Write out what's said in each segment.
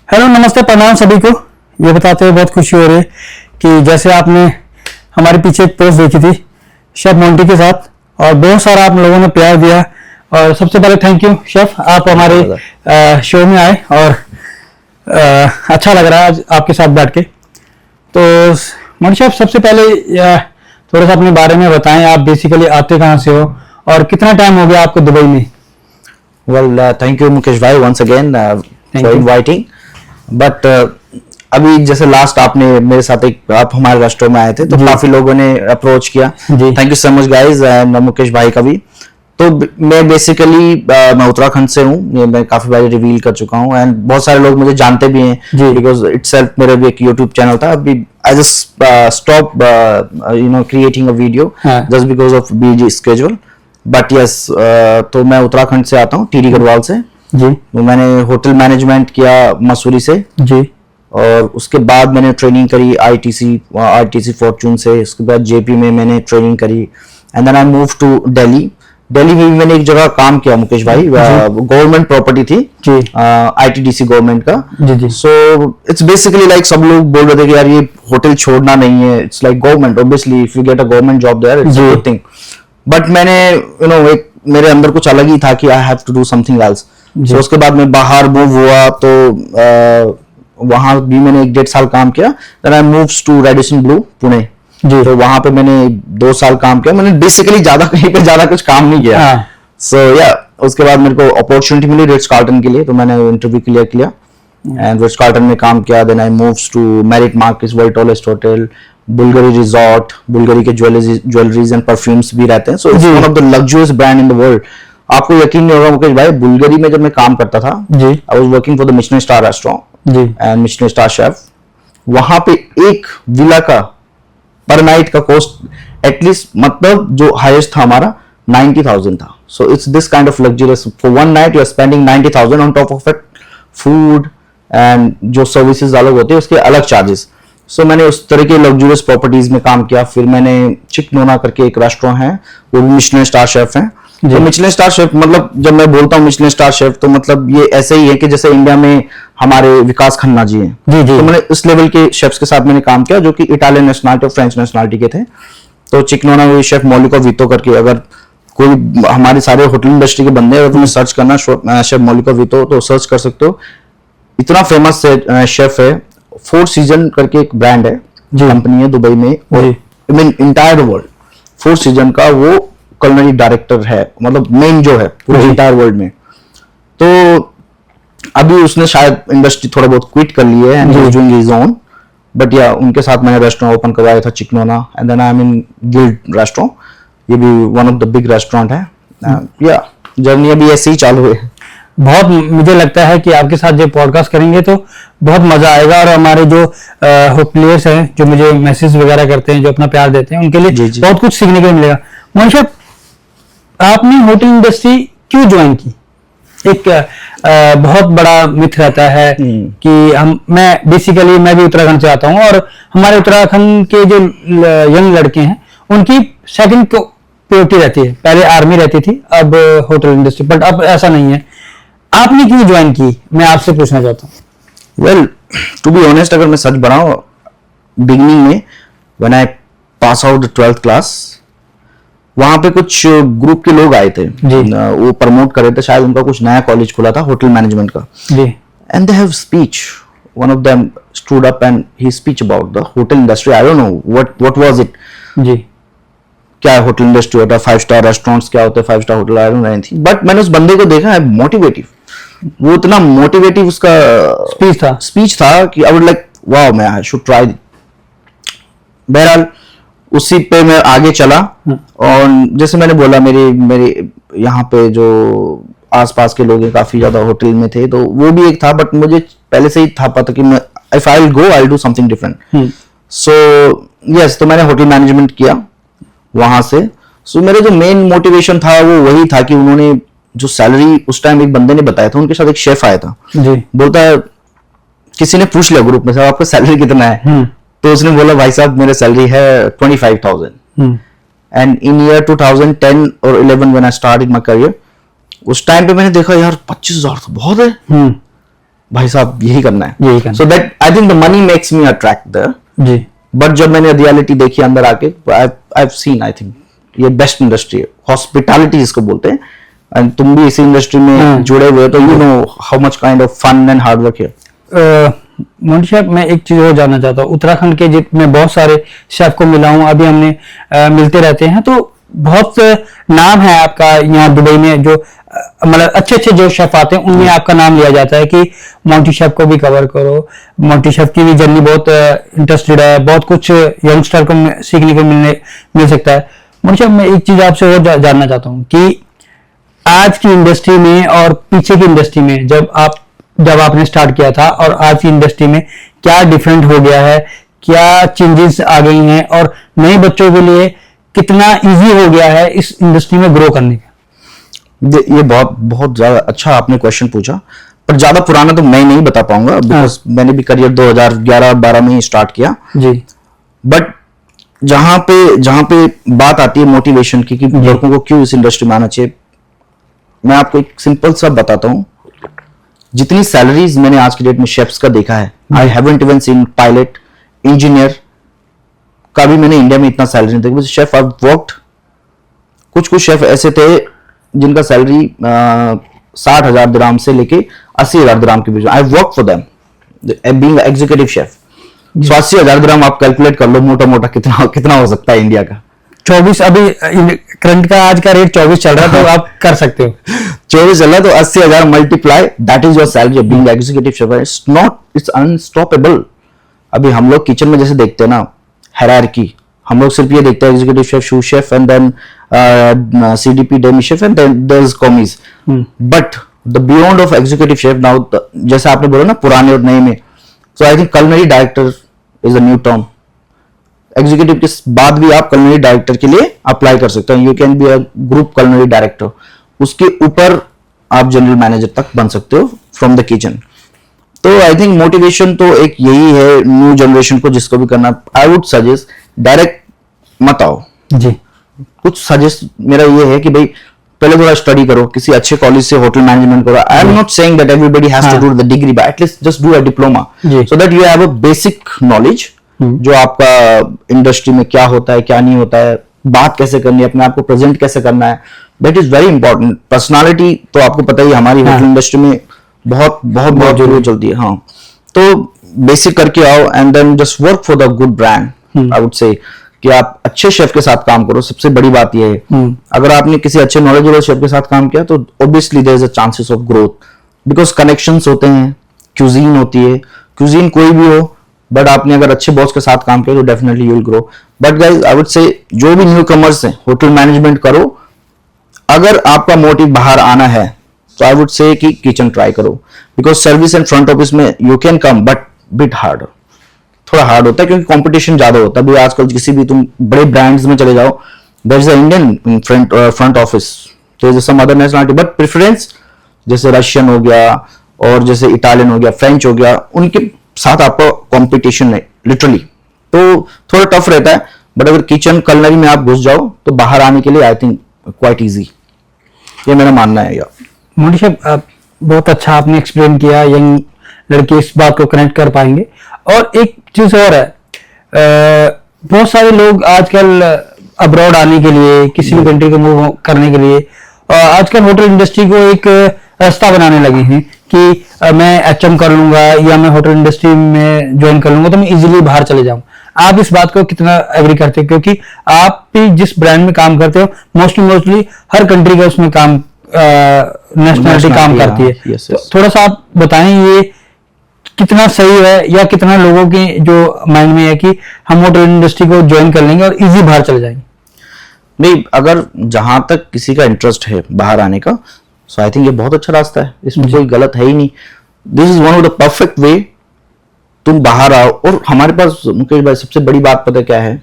Hello, नमस्ते, प्रणाम सभी को। ये बताते हुए बहुत खुशी हो रही है कि जैसे आपने हमारे पीछे एक पोस्ट देखी थी शेफ मोंटी के साथ, और बहुत सारा आप लोगों ने प्यार दिया। और सबसे पहले थैंक यू शेफ, आप हमारे शो में आए और अच्छा लग रहा है आज आपके साथ बैठ के। तो मोंटी शेफ, सबसे पहले थोड़ा सा अपने बारे में बताएं। आप बेसिकली आते कहाँ से हो और कितना टाइम हो गया आपको दुबई में? Well, thank you मुकेश भाई once again for inviting. But अभी जैसे लास्ट आपने मेरे साथ आप हमारे रेस्टोरेंट में आए थे तो काफी लोगों ने अप्रोच किया। Thank you so much guys, and Mukesh भाई का भी। तो मैं बेसिकली मैं उत्तराखंड से हूँ, मैं काफी बार रिवील कर चुका हूँ एंड बहुत सारे लोग मुझे जानते भी हैं बिकॉज इटसेल्फ मेरा भी एक यूट्यूब चैनल था। अभी I just stop creating a video just because of busy schedule. But yes, तो मैं उत्तराखंड से आता हूँ, टीडी गढ़वाल से जी। तो मैंने होटल मैनेजमेंट किया मसूरी से जी, और उसके बाद मैंने ट्रेनिंग करी आईटीसी फॉर्चून से। उसके बाद जेपी में मैंने ट्रेनिंग करी and then I move to Delhi. Delhi में भी मैंने एक जगह काम किया मुकेश भाई, गवर्नमेंट प्रॉपर्टी थी आईटीडीसी गवर्नमेंट का जी। सो इट्स बेसिकली लाइक सब लोग बोल रहे थे कि यार ये होटल छोड़ना नहीं है, it's like government, obviously if you get a government job there it's a good thing. But मैंने एक मेरे अंदर कुछ अलग ही था कि I have to do something else. So उसके बाद मैं बाहर मूव हुआ, तो वहां भी मैंने 1.5 साल काम किया। Then I moves to Radisson Blu Pune ji. तो वहां पे मैंने 2 साल काम किया। मैंने बेसिकली कहीं पे ज्यादा कुछ काम नहीं किया। सो या उसके बाद मेरे को अपॉर्चुनिटी मिली रिट्ज कार्ल्टन के लिए, तो मैंने इंटरव्यू क्लियर किया एंड रिट्ज कार्ल्टन में काम किया। Then I moves to Marriott Marquis, world tallest hotel, Bulgari resort, Bulgari के ज्वेलरीज एंड परफ्यूम्स भी रहते हैं। So it's one of the luxurious brand in the world. आपको यकीन नहीं होगा मुकेश भाई, बुल्गारी में जब मैं काम करता था जी, I was working for the Michelin star restaurant जी एंड मिशेलिन स्टार शेफ। वहां पे एक विला का पर नाइट का कॉस्ट एटलीस्ट मतलब जो हाईएस्ट था हमारा 90,000 था। So it's this kind of luxurious, for one night you are spending 90,000 on top of it food and जो सर्विसेज अलग होते हैं उसके अलग चार्जेस। सो मैंने उस तरह के लग्जरियस प्रॉपर्टीज में काम किया। फिर मैंने चिकनोना करके एक रेस्टोरेंट है, वो भी मिशेलिन स्टार शेफ है। तो मिशेलिन स्टार शेफ मतलब जब मैं बोलता हूँ मिशेलिन स्टार शेफ तो मतलब ये ऐसे ही है कि जैसे इंडिया में हमारे विकास खन्ना जी हैं जी जी। तो मैंने इस लेवल के शेफ्स के साथ मैंने काम किया जो कि इटालियन नेशनलिटी और फ्रेंच नेशनलिटी के थे। तो चिकनोना में शेफ मौलिको वीतो करके, अगर कोई हमारे सारे होटल इंडस्ट्री के बंदे अगर तुम्हें सर्च करना शेफ मौलिको वीतो तो सर्च कर सकते हो। इतना फेमस शेफ है। 4 सीजन करके एक ब्रांड है, कंपनी है दुबई में, और इंटायर वर्ल्ड 4 सीजन का वो कुलिनरी डायरेक्टर है, मतलब मेन जो है पूरे इंटायर वर्ल्ड में। तो अभी उसने शायद इंडस्ट्री थोड़ा बहुत क्विट कर ली है and he is doing his own. But या उनके साथ मैंने रेस्टोरेंट ओपन करवाया था चिकनोना and then I am in Guild restaurant, ये भी one of the big restaurant है। या जर्नी अभी ऐसे ही चालू है। बहुत मुझे लगता है कि आपके साथ जो पॉडकास्ट करेंगे तो बहुत मजा आएगा, और हमारे जो प्लेयर्स हैं जो मुझे मैसेज वगैरह करते हैं, जो अपना प्यार देते हैं, उनके लिए बहुत कुछ सीखने को मिलेगा। मोंटी शेफ, आपने होटल इंडस्ट्री क्यों ज्वाइन की? एक बहुत बड़ा मिथ रहता है कि मैं भी उत्तराखंड से आता हूँ, और हमारे उत्तराखंड के जो यंग लड़के हैं उनकी सेकंड प्रायोरिटी रहती है, पहले आर्मी रहती थी, अब होटल इंडस्ट्री, बट अब ऐसा नहीं है। आपने क्यों ज्वाइन की, मैं आपसे पूछना चाहता हूँ। वेल टू बी ऑनेस्ट, अगर मैं सच बनाऊं, बिगिनिंग में when I pass out 12th class, वहां पे कुछ ग्रुप के लोग आए थे, वो प्रमोट कर रहे थे, शायद उनका कुछ नया कॉलेज खुला था होटल मैनेजमेंट का, and they have speech, one of them stood up and he speech about the hotel industry. I don't know what was it जी, क्या होटल इंडस्ट्री होता है, 5 स्टार रेस्टोरेंट्स क्या होते हैं, 5 star hotel, I don't know anything. But मैंने उस बंदे को देखा है, मोटिवेटिव, वो इतना मोटिवेटिव उसका स्पीच था कि आई वुड लाइक वाओ मैं आई शुड ट्राई। बहरहाल उसी पे मैं आगे चला, और जैसे मैंने बोला मेरे यहाँ पे जो आसपास के लोग काफी ज्यादा होटल में थे, तो वो भी एक था, बट मुझे पहले से ही था पता कि मैं if I will go I will do something different. So yes, तो मैंने होटल मैनेजमेंट किया वहां से। सो मेरा जो मेन मोटिवेशन था वो वही था कि उन्होंने जो सैलरी उस टाइम एक बंदे ने बताया था, उनके साथ एक शेफ आया था जी, बोलता है, किसी ने पूछ लिया ग्रुप में, साहब आपका सैलरी कितना है? तो उसने बोला, भाई साहब मेरा सैलरी है 25,000। एंड इन ईयर 2010 और 11 when I started my career, उस टाइम पे मैंने देखा यार 25,000 तो बहुत है। भाई साहब यही करना है, यही करना। So that I think the money makes me attract there जी। बट जब मैंने रियलिटी देखी अंदर आके, I have seen, I think ये बेस्ट इंडस्ट्री है, हॉस्पिटैलिटी जिसको बोलते हैं, एंड तुम भी इसी इंडस्ट्री में जुड़े हुए हो, तो you know how much kind of fun and hard work है। मोंटी शेफ, मैं एक चीज और जानना चाहता हूँ। उत्तराखंड के मैं बहुत सारे शेफ को मिला हूँ, अभी हमने मिलते रहते हैं, तो बहुत नाम है आपका यहाँ दुबई में, जो मतलब अच्छे अच्छे जो शेफ आते हैं उनमें आपका नाम लिया जाता है कि मोंटी शेफ को भी कवर करो। मोंटी शेफ की भी जर्नी बहुत इंटरेस्टेड है, बहुत कुछ यंगस्टर को सीखने को मिल सकता है। मोंटी शेफ, मैं एक चीज आपसे और जानना चाहता हूँ कि आज की इंडस्ट्री में और पीछे की इंडस्ट्री में, जब आपने स्टार्ट किया था और आज की इंडस्ट्री में क्या डिफरेंट हो गया है, क्या चेंजेस आ गई हैं, और नए बच्चों के लिए कितना इजी हो गया है इस इंडस्ट्री में ग्रो करने का? ये बहुत ज्यादा अच्छा आपने क्वेश्चन पूछा, पर ज्यादा पुराना तो मैं नहीं बता पाऊंगा, बिकॉज मैंने भी करियर 2011-12 में ही स्टार्ट किया जी। बट जहां पे बात आती है मोटिवेशन की कि लड़कों को क्यों इस इंडस्ट्री में आना चाहिए, मैं आपको एक सिंपल सा बताता हूं। जितनी सैलरीज मैंने आज की डेट में शेफ्स का देखा है, I haven't even seen pilot, engineer का भी मैंने इंडिया में इतना सैलरी नहीं देखा। शेफ आई वर्कड, कुछ शेफ ऐसे थे जिनका सैलरी 60,000 दिरहम से लेके 80,000 दिरहम के बीच। I work for them being executive chef. So 80,000 दिरहम आप कैलकुलेट कर लो मोटा मोटा कितना हो सकता है इंडिया का। 24 अभी करंट का आज का रेट 24 चल रहा है, तो आप कर सकते हो। 24 चल रहा है तो 80,000 multiply, that is your salary being executive chef. It's unstoppable. अभी हम लोग किचन में जैसे देखते हैं ना हायरार्की, हम लोग सिर्फ ये देखते हैं executive chef, sous chef, and then CDP, demi chef, and then there is commis. But the beyond of executive chef now, जैसे आपने बोला ना पुराने और नए में, so I think culinary director is a new term. Executive के बाद भी आप कलनरी डायरेक्टर के लिए अप्लाई कर सकते हैं। You can be a group culinary director, उसके ऊपर आप जनरल मैनेजर तक बन सकते हो फ्रॉम द किचन। तो आई थिंक मोटिवेशन तो एक यही है न्यू जनरेशन को, जिसको भी करना, आई वुड सजेस्ट डायरेक्ट मत आओ जी। कुछ सजेस्ट मेरा ये है कि भाई पहले थोड़ा स्टडी करो, किसी अच्छे कॉलेज से होटल मैनेजमेंट करो। I am not saying that everybody has to do the degree, but at least just do a diploma so that you have a basic knowledge, जो आपका इंडस्ट्री में क्या होता है क्या नहीं होता है, बात कैसे करनी है, अपने आप को प्रेजेंट कैसे करना है, that is very important. Personality तो आपको पता ही हमारी होटल इंडस्ट्री में बहुत जरूरी चलती है। हाँ, तो बेसिक करके आओ and then just work for the good brand. I would say कि आप अच्छे शेफ के साथ काम करो, सबसे बड़ी बात यह है। अगर आपने किसी अच्छे नॉलेजेबल शेफ के साथ काम किया तो obviously there is a chances of growth, because connections होते हैं, क्यूजीन होती है, क्यूजीन कोई भी हो, बट आपने अगर अच्छे बॉस के साथ काम किया तो definitely you will grow. But guys I would से जो भी न्यू कमर्स हैं, होटल मैनेजमेंट करो। अगर आपका मोटिव बाहर आना है तो आई वुड से कि किचन ट्राई करो, because service and front office में you can come, but bit hard, थोड़ा हार्ड होता है क्योंकि कंपटीशन ज्यादा होता है। अभी आजकल किसी भी तुम बड़े ब्रांड्स में चले जाओ, there is a Indian front office, there is some other nationality, but preference जैसे रशियन हो गया और जैसे इटालियन हो गया, फ्रेंच हो गया, उनके साथ आपका कंपटीशन है लिटरली, तो थोड़ा टफ रहता है। बट अगर किचन कलनरी में आप घुस जाओ तो बाहर आने के लिए आई थिंक क्वाइट इजी, ये मेरा मानना है। यार मोंटी शेफ, बहुत अच्छा आपने एक्सप्लेन किया, यंग लड़के इस बात को कनेक्ट कर पाएंगे। और एक चीज और है, बहुत सारे लोग आजकल अब्रॉड आने के लिए, किसी भी कंट्री को मूव करने के लिए, आजकल होटल इंडस्ट्री को एक रास्ता बनाने लगे हैं कि मैं HM कर लूंगा या मैं होटल इंडस्ट्री में ज्वाइन कर लूंगा तो मैं इजीली बाहर चले जाऊं। आप इस बात को कितना एग्री करते हो? क्योंकि आप भी जिस ब्रांड में काम करते हो मोस्टली हर कंट्री का उसमें काम नेशनलिटी काम करती है। yes. तो थोड़ा सा आप बताएं ये कितना सही है, या कितना लोगों के जो माइंड में है कि हम होटल इंडस्ट्री को ज्वाइन कर लेंगे और इजी बाहर चले जाएंगे? नहीं, अगर जहां तक किसी का इंटरेस्ट है बाहर आने का, सो आई थिंक ये बहुत अच्छा रास्ता है, इसमें कोई गलत है ही नहीं। This is one of the perfect way, तुम बाहर आओ। और हमारे पास मुकेश भाई सबसे बड़ी बात पता क्या है,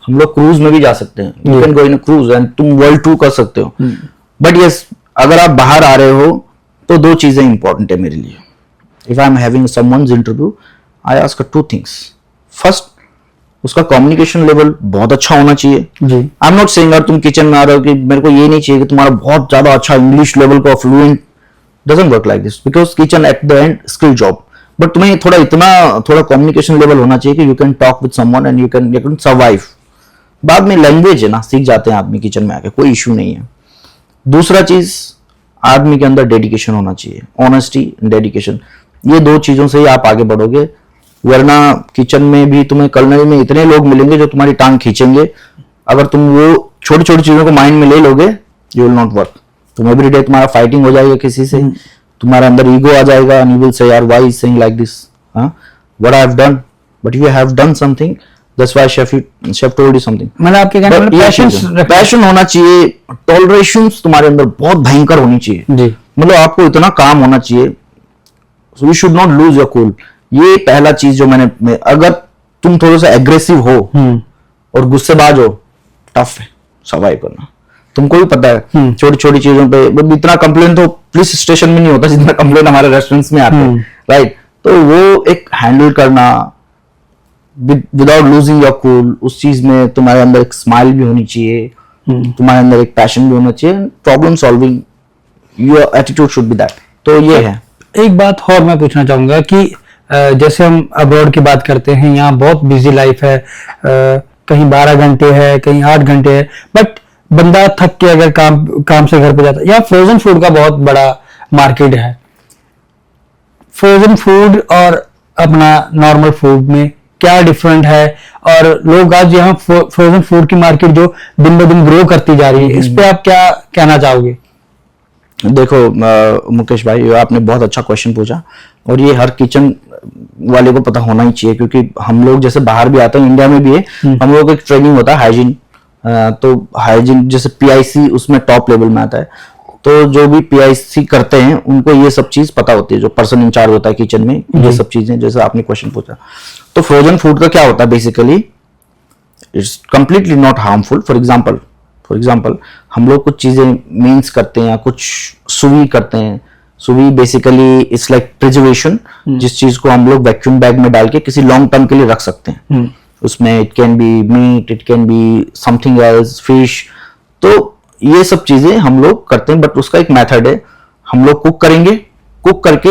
हम लोग क्रूज में भी जा सकते हैं, you can go in cruise and तुम वर्ल्ड टूर कर सकते हो। बट यस, अगर आप बाहर आ रहे हो तो दो चीजें इंपॉर्टेंट है मेरे लिए। If I am having someone's interview, I ask two things. First, उसका कम्युनिकेशन लेवल बहुत अच्छा होना चाहिए जी। आई एम नॉट सेइंग अगर तुम किचन में आ रहे हो कि मेरे को ये नहीं चाहिए कि तुम्हारा बहुत ज्यादा अच्छा इंग्लिश लेवल का fluent doesn't work like this, because kitchen at the end skill job, but तुम्हें थोड़ा कम्युनिकेशन लेवल होना चाहिए कि you can talk with someone and you can survive. बाद में लैंग्वेज है ना, सीख जाते हैं आदमी किचन में आके, कोई इश्यू नहीं है। दूसरा चीज, आदमी के अंदर डेडिकेशन होना चाहिए, ऑनेस्टी, डेडिकेशन, ये 2 चीजों से ही आप आगे बढ़ोगे। वरना किचन में भी तुम्हें कर्नल में इतने लोग मिलेंगे जो तुम्हारी टांग खींचेंगे, अगर तुम वो छोटी छोटी चीजों को माइंड में ले लोगे, यू विल नॉट वर्क। तुम एवरीडे तुम्हारा फाइटिंग हो जाएगा किसी से, तुम्हारे अंदर ईगो आ जाएगा, एंड यू विल से यार why is saying like this, what I have done, but you have done something, that's why chef told you something. मतलब आपके कहने में पैशन होना चाहिए, टॉलरेशंस तुम्हारे अंदर बहुत भयंकर होनी चाहिए जी, मतलब आपको इतना काम होना चाहिए, so you should not lose your cool. ये पहला चीज जो अगर तुम थोड़ा सा एग्रेसिव हो और गुस्सेबाज हो, टफ है सर्वाइव करना। तुमको भी पता है छोटी छोटी चीजों पे इतना कंप्लेन तो पुलिस स्टेशन में नहीं होता जितना कंप्लेन हमारे रेस्टोरेंट्स में आते हैं, राइट। तो वो एक हैंडल करना विदाउट लूजिंग योर कूल, उस चीज में तुम्हारे अंदर एक स्माइल भी होनी चाहिए, तुम्हारे अंदर एक पैशन भी होना चाहिए, problem solving, your attitude should be that. तो ये है। एक बात और मैं पूछना चाहूंगा कि जैसे हम अब्रॉड की बात करते हैं, यहाँ बहुत बिजी लाइफ है, कहीं 12 घंटे है, कहीं 8 घंटे है, बट बंदा थक के अगर काम से घर पे जाता है, यहाँ फ्रोजन फूड का बहुत बड़ा मार्केट है। फ्रोजन फूड और अपना नॉर्मल फूड में क्या डिफरेंट है, और लोग आज यहाँ फ्रोजन फूड की मार्केट जो दिन ब दिन ग्रो करती जा रही है, इस पे आप क्या कहना चाहोगे? देखो मुकेश भाई, आपने बहुत अच्छा क्वेश्चन पूछा, और ये हर किचन वाले को पता होना ही चाहिए, क्योंकि हम लोग जैसे बाहर भी आते हैं, इंडिया में भी है, हम लोग एक ट्रेनिंग होता है हाइजीन, तो हाइजीन जैसे पीआईसी उसमें टॉप लेवल में आता है, तो जो भी पीआईसी करते हैं उनको ये सब चीज पता होती है, जो पर्सन इंचार्ज होता है किचन में, ये सब चीजें जैसे आपने क्वेश्चन पूछा। तो फ्रोजन फूड का क्या होता है, basically it's completely not harmful. For example हम लोग कुछ चीजें मीन्स करते हैं या कुछ सुवी करते हैं। सुवी बेसिकली इट्स लाइक प्रिजर्वेशन, जिस चीज को हम लोग वैक्यूम बैग में डाल के किसी लॉन्ग टर्म के लिए रख सकते हैं। उसमें it can be meat, it can be something else, fish, तो ये सब चीजें हम लोग करते हैं, बट उसका एक मेथड है। हम लोग कुक करेंगे, कुक करके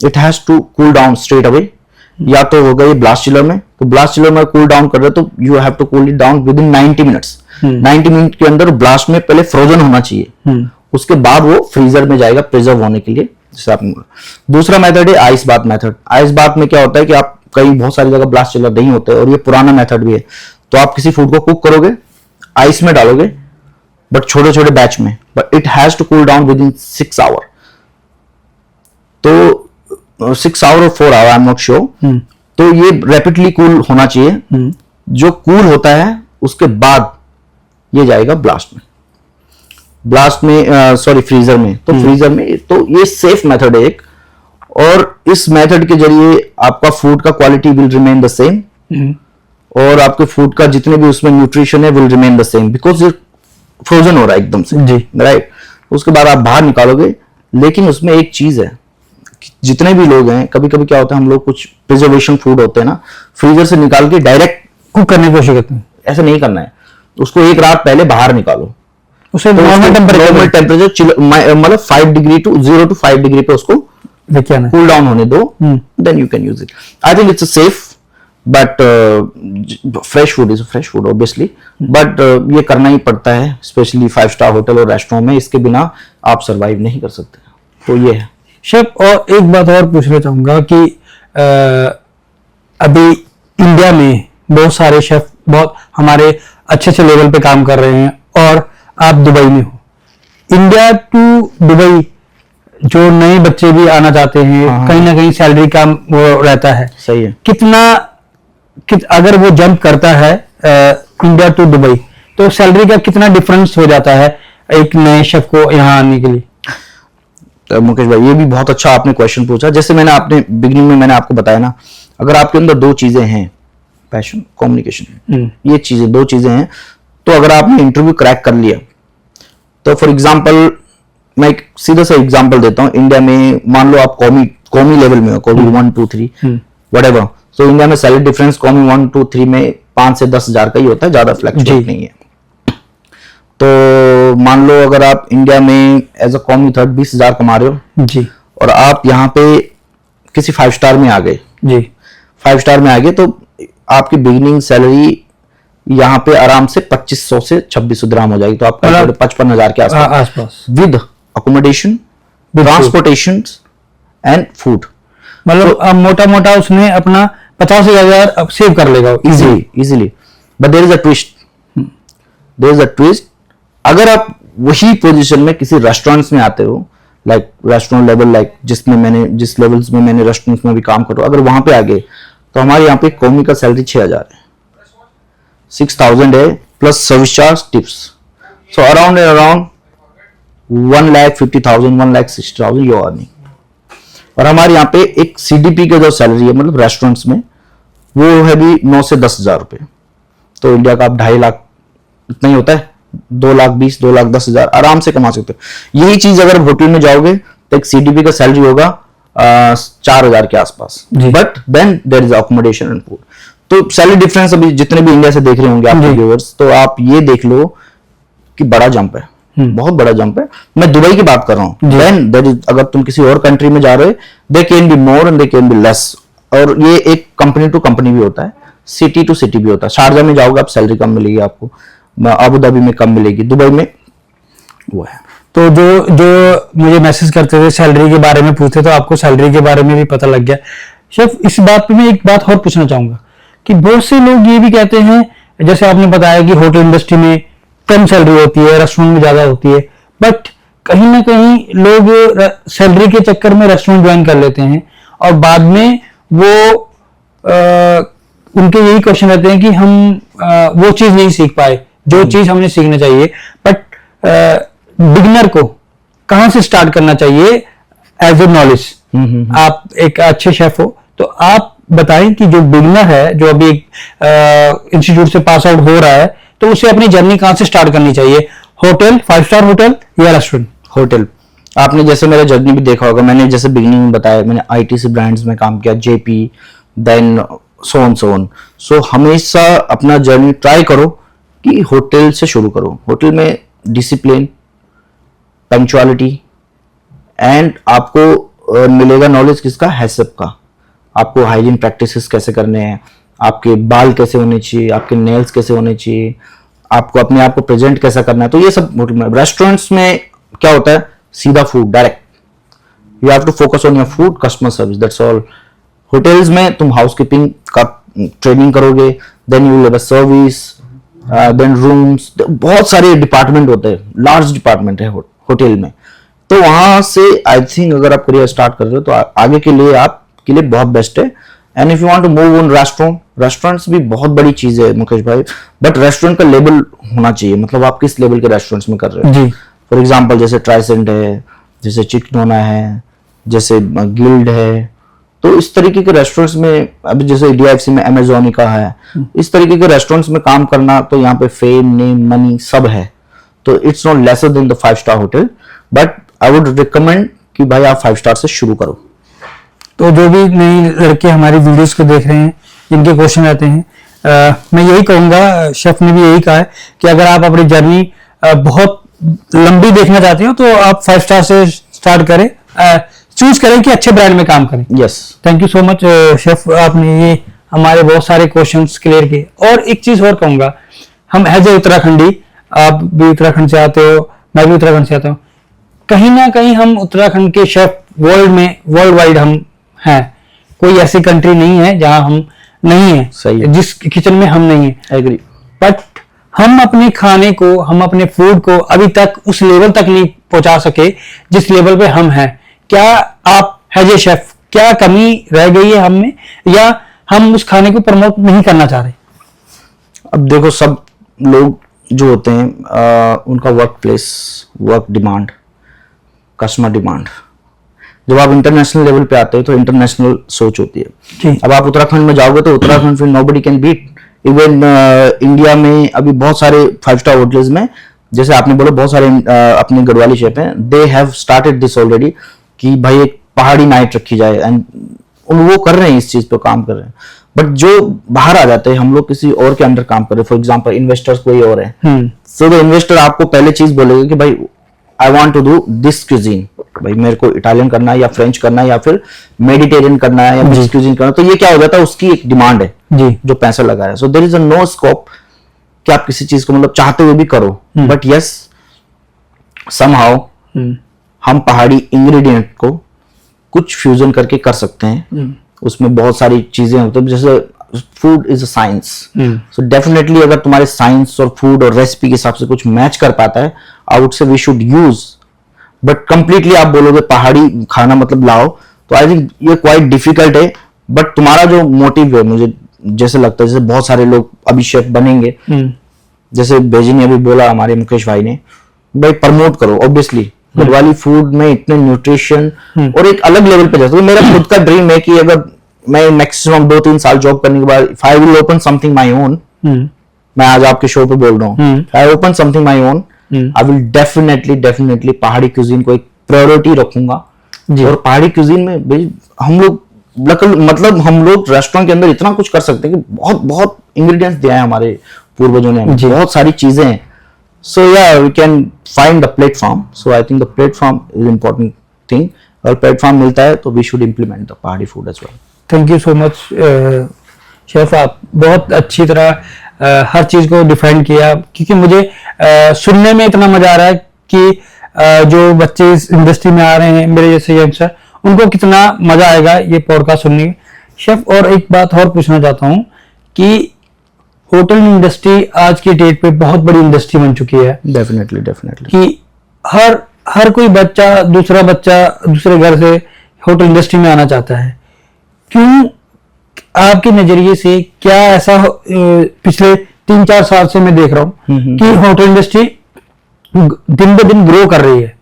it has to cool down straight away, या तो होगा ये ब्लास्ट चिलर में, तो ब्लास्ट चिलर में कूल डाउन कर रहे तो you have to cool it down within 90 minutes. 90 minute के अंदर ब्लास्ट में पहले फ्रोजन होना चाहिए, उसके बाद वो फ्रीजर में जाएगा प्रिजर्व होने के लिए, जैसे आपने बोला। दूसरा मेथड है ice bath method. Ice bath में क्या होता है कि आप कई बहुत सारी जगह ब्लास्ट चिलर नहीं होते, और ये पुराना मेथड भी है। तो आप किसी फूड को कुक करोगे, आइस में डालोगे, बट छोटे छोटे बैच में, but it has to cool down within 6 hour. तो 6 आवर और 4 hour, I am not sure. तो ये रैपिडली कूल होना चाहिए। जो कूल होता है उसके बाद ये जाएगा ब्लास्ट में, सॉरी फ्रीजर में। तो फ्रीजर में, तो ये सेफ मेथड है एक, और इस मेथड के जरिए आपका फूड का quality will remain the same, और आपके फूड का जितने भी उसमें न्यूट्रिशन है will remain the same, because ये फ्रोजन हो रहा है एकदम से जी, राइट। उसके बाद आप बाहर निकालोगे, लेकिन उसमें एक चीज है, जितने भी लोग हैं, कभी कभी क्या होता है, हम लोग कुछ प्रिजर्वेशन फूड होते हैं ना, फ्रीजर से निकाल के डायरेक्ट कुक करने की कोशिश करते हैं। ऐसा नहीं करना है, उसको एक रात पहले बाहर निकालो, उसे नॉर्मल टेम्परेचर मतलब 5 डिग्री टू 0 to 5 डिग्री पे उसको कूल डाउन होने दो, then you can use it. I think it's safe, but fresh food is fresh food obviously, but ये करना ही पड़ता है, स्पेशली 5 स्टार होटल और रेस्टोरेंट में, इसके बिना आप सरवाइव नहीं कर सकते। तो ये है शेफ। और एक बात और पूछना चाहूंगा कि अभी इंडिया में बहुत सारे शेफ बहुत हमारे अच्छे अच्छे लेवल पे काम कर रहे हैं, और आप दुबई में हो। इंडिया टू दुबई जो नए बच्चे भी आना चाहते हैं, कहीं ना कहीं सैलरी का वो रहता है, सही है। अगर वो जंप करता है इंडिया टू दुबई, तो सैलरी का कितना डिफरेंस हो जाता है एक नए शेफ को यहाँ आने के लिए? तो मुकेश भाई, ये भी बहुत अच्छा आपने क्वेश्चन पूछा। जैसे मैंने बिगिनिंग में मैंने आपको बताया ना, अगर आपके अंदर 2 चीजें हैं, पैशन, कम्युनिकेशन, ये चीजें 2 चीजें हैं, तो अगर आपने इंटरव्यू क्रैक कर लिया, तो फॉर एग्जांपल मैं एक सीधा सा एग्जांपल देता हूं। इंडिया में मान लो आप कॉमी लेवल में हो, कॉमी 1 2 3 व्हाटएवर, तो इंडिया में सैलरी डिफरेंस कॉमी 1 2 3 में 5 से 10 हजार का ही होता है, ज्यादा फ्लैक्चुएट नहीं है। तो मान लो अगर आप इंडिया में एज अ कॉमी थर्ड 20,000 कमा रहे हो जी, और आप यहाँ पे किसी 5 स्टार में आ गए, जी, 5 स्टार में आ गए, तो आपकी बिगिनिंग सैलरी यहाँ पे आराम से 2500 से 2600 दिरहम हो जाएगी। तो आपका 55,000 के आसपास with accommodation, transportation and food. मतलब मोटा मोटा उसने अपना 50,000 सेव कर लेगा easily. But there is a twist, अगर आप वही पोजीशन में किसी रेस्टोरेंट्स में आते हो, लाइक रेस्टोरेंट लेवल, लाइक जिस लेवल्स में मैंने रेस्टोरेंट्स में भी काम करो, अगर वहां पे आ गए तो हमारे यहाँ पे कौमी का सैलरी 6,000 है, 6,000 है plus service charge, tips, so around 1,50,000 1,60,000 you earning. और हमारे यहाँ पे एक सीडीपी का जो सैलरी है, मतलब रेस्टोरेंट्स में, वो है भी 9 से 10,000 रुपए। तो इंडिया का आप 2.5 लाख इतना ही होता है, 2,20,000 2,10,000 आराम से कमा सकते हो। यही चीज अगर होटल में जाओगे तो एक सीडीपी का सैलरी होगा 4,000 के आसपास, but then there is accommodation and food. तो सैलरी डिफरेंस अभी जितने भी इंडिया से देख रहे होंगे आपके व्यूअर्स, तो आप ये देख लो कि बड़ा जंप है, बहुत बड़ा जंप है। मैं दुबई की बात कर रहा हूँ, देन दैट इज, अगर तुम किसी और कंट्री में जा रहे हो, they can be more and they can be less. और ये एक कंपनी टू कंपनी भी होता है, सिटी टू सिटी भी होता है। शारजा में जाओगे आप सैलरी कम मिलेगी आपको, अबू धाबी में कम मिलेगी, दुबई में वो है। तो जो मुझे मैसेज करते थे सैलरी के बारे में पूछते, तो आपको सैलरी के बारे में भी पता लग गया। शेफ, इस बात पे मैं एक बात और पूछना चाहूंगा कि बहुत से लोग ये भी कहते हैं, जैसे आपने बताया कि होटल इंडस्ट्री में कम सैलरी होती है, रेस्टोरेंट में ज्यादा होती है, बट कहीं ना कहीं लोग सैलरी के चक्कर में रेस्टोरेंट ज्वाइन कर लेते हैं और बाद में वो उनके यही क्वेश्चन रहते हैं कि हम वो चीज नहीं सीख पाए जो चीज हमने सीखना चाहिए। बट बिगिनर को कहां से स्टार्ट करना चाहिए एज ए नॉलेज? आप एक अच्छे शेफ हो, तो आप बताएं कि जो बिगिनर है, जो अभी इंस्टीट्यूट से पास आउट हो रहा है, तो उसे अपनी जर्नी कहां से स्टार्ट करनी चाहिए? होटल, 5 स्टार होटल या रेस्टोरेंट? होटल। आपने जैसे मेरा जर्नी भी देखा होगा, मैंने जैसे बिगिनिंग में बताया, मैंने आईटीसी ब्रांड्स में काम किया, जेपी, देन सो ऑन। सो हमेशा अपना जर्नी ट्राई करो कि होटल से शुरू करो। होटल में डिसिप्लिन, पंक्चुअलिटी एंड आपको मिलेगा नॉलेज किसका, हैसअप का। आपको हाइजीन प्रैक्टिसेस कैसे करने हैं, आपके बाल कैसे होने चाहिए, आपके नेल्स कैसे होने चाहिए, आपको अपने आप को प्रेजेंट कैसा करना है, तो ये सब होटल में। रेस्टोरेंट्स में क्या होता है, सीधा food direct, you have to focus on your food, customer service, that's all. Hotels में तुम हाउसकीपिंग का ट्रेनिंग करोगे, then you will have a service, then rooms, बहुत सारे डिपार्टमेंट होते हैं, लार्ज डिपार्टमेंट है होटल में। तो वहां से आई थिंक अगर आप करियर स्टार्ट कर रहे हो तो आगे के लिए आपके लिए बहुत बेस्ट है। And if you want to move on restaurants भी बहुत बड़ी चीज है मुकेश भाई, बट रेस्टोरेंट का लेवल होना चाहिए, मतलब आप किस लेवल के रेस्टोरेंट्स में कर रहे हो जी। फॉर एग्जाम्पल जैसे ट्राइसेंट है, जैसे चिकनोना है, जैसे गिल्ड है, तो इस तरीके के रेस्टोरेंट्स में, अभी जैसे डीआईएफसी में अमेजोनिका है, इस तरीके के रेस्टोरेंट्स में काम करना, तो यहाँ पे फेम, नेम, मनी सब है। तो it's not lesser than the 5 star hotel, but I would recommend कि भाई आप 5 स्टार से शुरू करो। तो जो भी नए लड़के हमारी वीडियोस को देख रहे हैं, जिनके क्वेश्चन आते हैं, मैं यही कहूंगा, शेफ ने भी यही कहा है कि अगर आप अपनी जर्नी बहुत लंबी देखना चाहते हो तो आप 5 स्टार से स्टार्ट करें, चूज करें कि अच्छे ब्रांड में काम करें। Yes, thank you so much chef, आपने ये हमारे बहुत सारे क्वेश्चंस क्लियर किए। और एक चीज और कहूंगा, हम एज ए उत्तराखंडी, आप भी उत्तराखंड से आते हो, मैं भी उत्तराखंड से आता हूँ, कहीं ना कहीं हम उत्तराखंड के शेफ वर्ल्ड वाइड हम हैं। कोई ऐसी कंट्री नहीं है जहां हम नहीं है, सही है, जिस किचन में हम नहीं है। एग्री। बट हम अपने खाने को, हम अपने फूड को अभी तक उस लेवल तक नहीं पहुंचा सके जिस लेवल पे हम हैं। क्या आप एज ए शेफ, क्या कमी रह गई है हम में, या हम उस खाने को प्रमोट नहीं करना चाह रहे? अब देखो, सब लोग जो होते हैं उनका work place, work demand, customer demand, जब आप इंटरनेशनल लेवल पे आते हैं तो इंटरनेशनल सोच होती है। अब आप उत्तराखंड में जाओगे तो उत्तराखंड फिर nobody can beat. Even India में अभी बहुत सारे 5 स्टार होटल्स में, जैसे आपने बोला, बहुत सारे अपने गढ़वाली शेफ हैं, they have started this already कि भाई एक पहाड़ी नाइट रखी जाए, एंड वो कर रहे हैं, इस चीज पे काम कर रहे हैं। बट जो बाहर आ जाते हैं, हम लोग किसी और के अंडर काम कर रहे हैं, फॉर एग्जांपल इन्वेस्टर्स कोई और है, सो द इन्वेस्टर आपको पहले चीज बोलेगा कि भाई I want to do this cuisine, भाई मेरे को इटालियन करना है या फ्रेंच करना है या फिर मेडिटेरियन करना है या मिक्स क्यूजीन करना है, तो ये क्या हो जाता है, उसकी एक डिमांड है जी, जो पैसा लगा है। So there is a no scope कि आप किसी चीज को मतलब चाहते हुए भी करो, बट यस समहाउ हम पहाड़ी इंग्रेडिएंट को कुछ फ्यूजन करके कर सकते हैं। उसमें बहुत सारी चीजें होती है, जैसे food is a science, so definitely अगर तुम्हारे साइंस और फूड और रेसिपी के हिसाब से कुछ मैच कर पाता है, I would say we should use. But completely आप बोलोगे पहाड़ी खाना मतलब लाओ, तो आई थिंक ये क्वाइट डिफिकल्ट है। बट तुम्हारा जो मोटिव है, मुझे जैसे लगता है जैसे बहुत सारे लोग अभी शेफ बनेंगे, जैसे भेजी ने अभी बोला हमारे मुकेश भाई ने, भाई प्रमोट करो। ऑब्वियसली गढ़वाली फूड में इतने न्यूट्रिशन और एक अलग लेवल पे जाता है। मेरा खुद का ड्रीम है कि अगर मैं मैक्सिमम 2-3 साल जॉब करने के बाद I will open something my own, मैं आज आपके शो पे बोल रहा हूँ, I open something my own, I will definitely पहाड़ी क्यूजीन को एक प्रायोरिटी रखूंगा। और पहाड़ी क्यूजीन में भाई हम लोग मतलब हम लोग रेस्टोरेंट के अंदर इतना कुछ कर सकते हैं कि बहुत बहुत इंग्रेडिएंट्स दिया है हमारे पूर्वजों ने, बहुत सारी चीजें हैं। So yeah, we can find the platform. So I think the platform is important thing. अगर प्लेटफॉर्म मिलता है तो we should implement the पहाड़ी food as well. Thank you so much, chef. आप बहुत अच्छी तरह हर चीज को डिफाइन किया, क्योंकि मुझे सुनने में इतना मजा आ रहा है कि जो बच्चे इस इंडस्ट्री में आ रहे हैं, मेरे जैसे यंगस्टर, उनको कितना मजा आएगा ये पॉडकास्ट सुनने में। शेफ, और एक बात और पूछना चाहता हूँ कि होटल इंडस्ट्री आज की डेट पे बहुत बड़ी इंडस्ट्री बन चुकी है। डेफिनेटली कि हर कोई बच्चा दूसरे घर से होटल इंडस्ट्री में आना चाहता है। क्यों, आपके नजरिए से क्या ऐसा पिछले 3-4 साल से मैं देख रहा हूँ कि होटल इंडस्ट्री दिन ब दिन ग्रो कर रही है?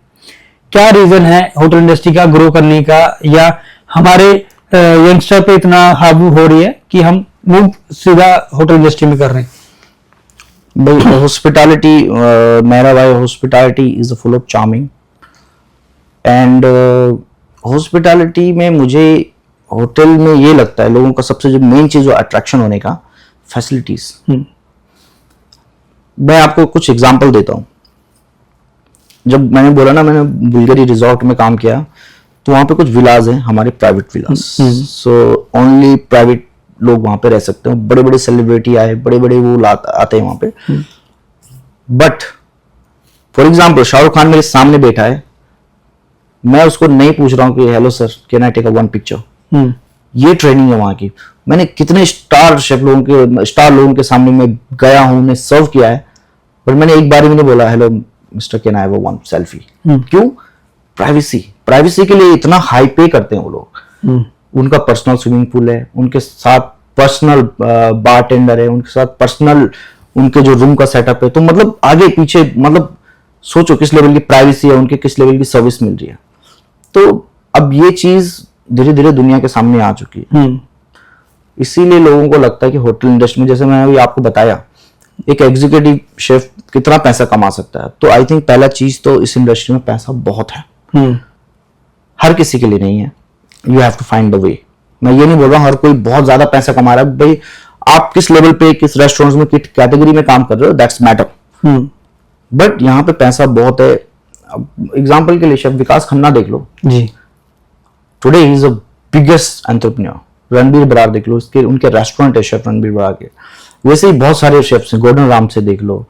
क्या रीजन है होटल इंडस्ट्री का ग्रो करने का, या हमारे यंगस्टर पे इतना हावी हो रही है कि हम मूव सीधा होटल इंडस्ट्री में कर रहे हैं? भाई हॉस्पिटैलिटी, मेरा भाई hospitality is full of charming, and hospitality में मुझे होटल में ये लगता है लोगों का सबसे जो मेन चीज जो अट्रैक्शन होने का, फैसिलिटीज। मैं आपको कुछ एग्जांपल देता हूँ। जब मैंने बोला ना मैंने बुल्गारी रिजॉर्ट में काम किया, तो वहां पे कुछ विलाज हैं हमारे, private villas. So only private लोग वहां पे रह सकते हैं, बड़े बड़े सेलिब्रिटी आए, बड़े बड़े वो आते हैं वहां पे। But for example Shahrukh Khan मेरे सामने बैठा है, मैं उसको नहीं पूछ रहा हूँ कि hello sir can I take a one picture. ये ट्रेनिंग है वहां की। मैंने कितने स्टार लोगों के सामने मैं गया हूं, मैं सर्व किया है, पर मैंने एक बार भी नहीं बोला hello mister can I have one selfie. क्यों? प्राइवेसी के लिए इतना हाई पे करते हैं वो लोग। उनका पर्सनल स्विमिंग पूल है, उनके साथ पर्सनल बारटेंडर है, उनके साथ पर्सनल उनके जो रूम का सेटअप है। तो मतलब आगे पीछे, मतलब सोचो किस लेवल की प्राइवेसी है उनके, किस लेवल की सर्विस मिल रही है। तो अब ये चीज धीरे धीरे दुनिया के सामने आ चुकी है। इसीलिए लोगों को लगता है कि होटल इंडस्ट्री में, जैसे मैंने अभी आपको बताया, एक एग्जीक्यूटिव शेफ कितना पैसा कमा सकता है। तो आई थिंक पहला चीज तो इस इंडस्ट्री में पैसा बहुत है। हर किसी के लिए नहीं है, you have to find the way. मैं ये नहीं बोल रहा हूं हर कोई बहुत ज्यादा पैसा कमा रहा है। भाई आप किस लेवल पे, किस रेस्टोरेंट में, किस कैटेगरी में काम कर रहे हो, दैट्स मैटर। बट यहाँ पे पैसा बहुत है। एग्जाम्पल के लिए शेफ विकास खन्ना देख लो जी, today he is the biggest entrepreneur. Ranbir Brar देख लो, उसके उनके रेस्टोरेंट है शेफ रणबीर बरार के। वैसे ही बहुत सारे शेफ्स हैं, गोर्डन राम से देख लो,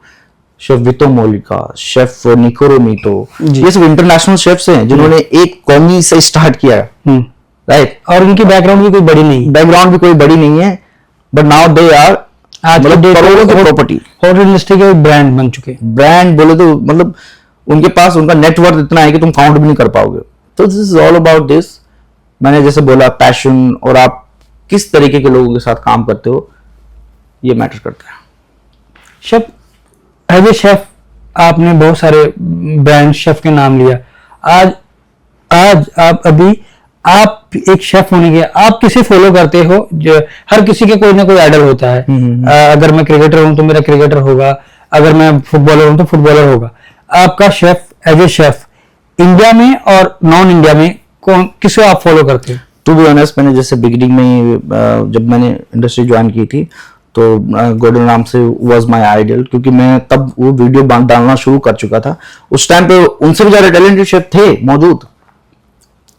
शेफ वितो मोलिका, शेफ निकोरो मीतो, ये सब इंटरनेशनल शेफ्स हैं जिन्होंने एक कॉमी से स्टार्ट किया है, राइट। और उनकी बैकग्राउंड भी कोई बड़ी नहीं है, बट नाउ दे आर करोड़ों की प्रॉपर्टी। होटल इंडस्ट्री के ब्रांड बन चुके हैं। ब्रांड बोले तो मतलब उनके पास उनका नेटवर्थ इतना है कि तुम काउंट भी नहीं कर पाओगे। तो this is all about this. मैंने जैसे बोला पैशन, और आप किस तरीके के लोगों के साथ काम करते हो, ये मैटर करता है। शेफ, एज ए शेफ आपने बहुत सारे ब्रांड शेफ के नाम लिया। आज आप एक शेफ होने के, आप किसे फॉलो करते हो? जो हर किसी के कोई ना कोई आइडल होता है। अगर मैं क्रिकेटर हूं तो मेरा क्रिकेटर होगा, अगर मैं फुटबॉलर हूं तो फुटबॉलर होगा। आपका chef, as a chef, India में और नॉन इंडिया में किसे आप फॉलो करते हो? टू बी ऑनेस्ट मैंने जैसे बिगिनिंग में जब मैंने इंडस्ट्री ज्वाइन की थी तो Gordon Ramsay was my idol, क्योंकि मैं तब वो वीडियो डालना शुरू कर चुका था। उस टाइम पे उनसे भी ज्यादा टैलेंटेड शेफ थे मौजूद,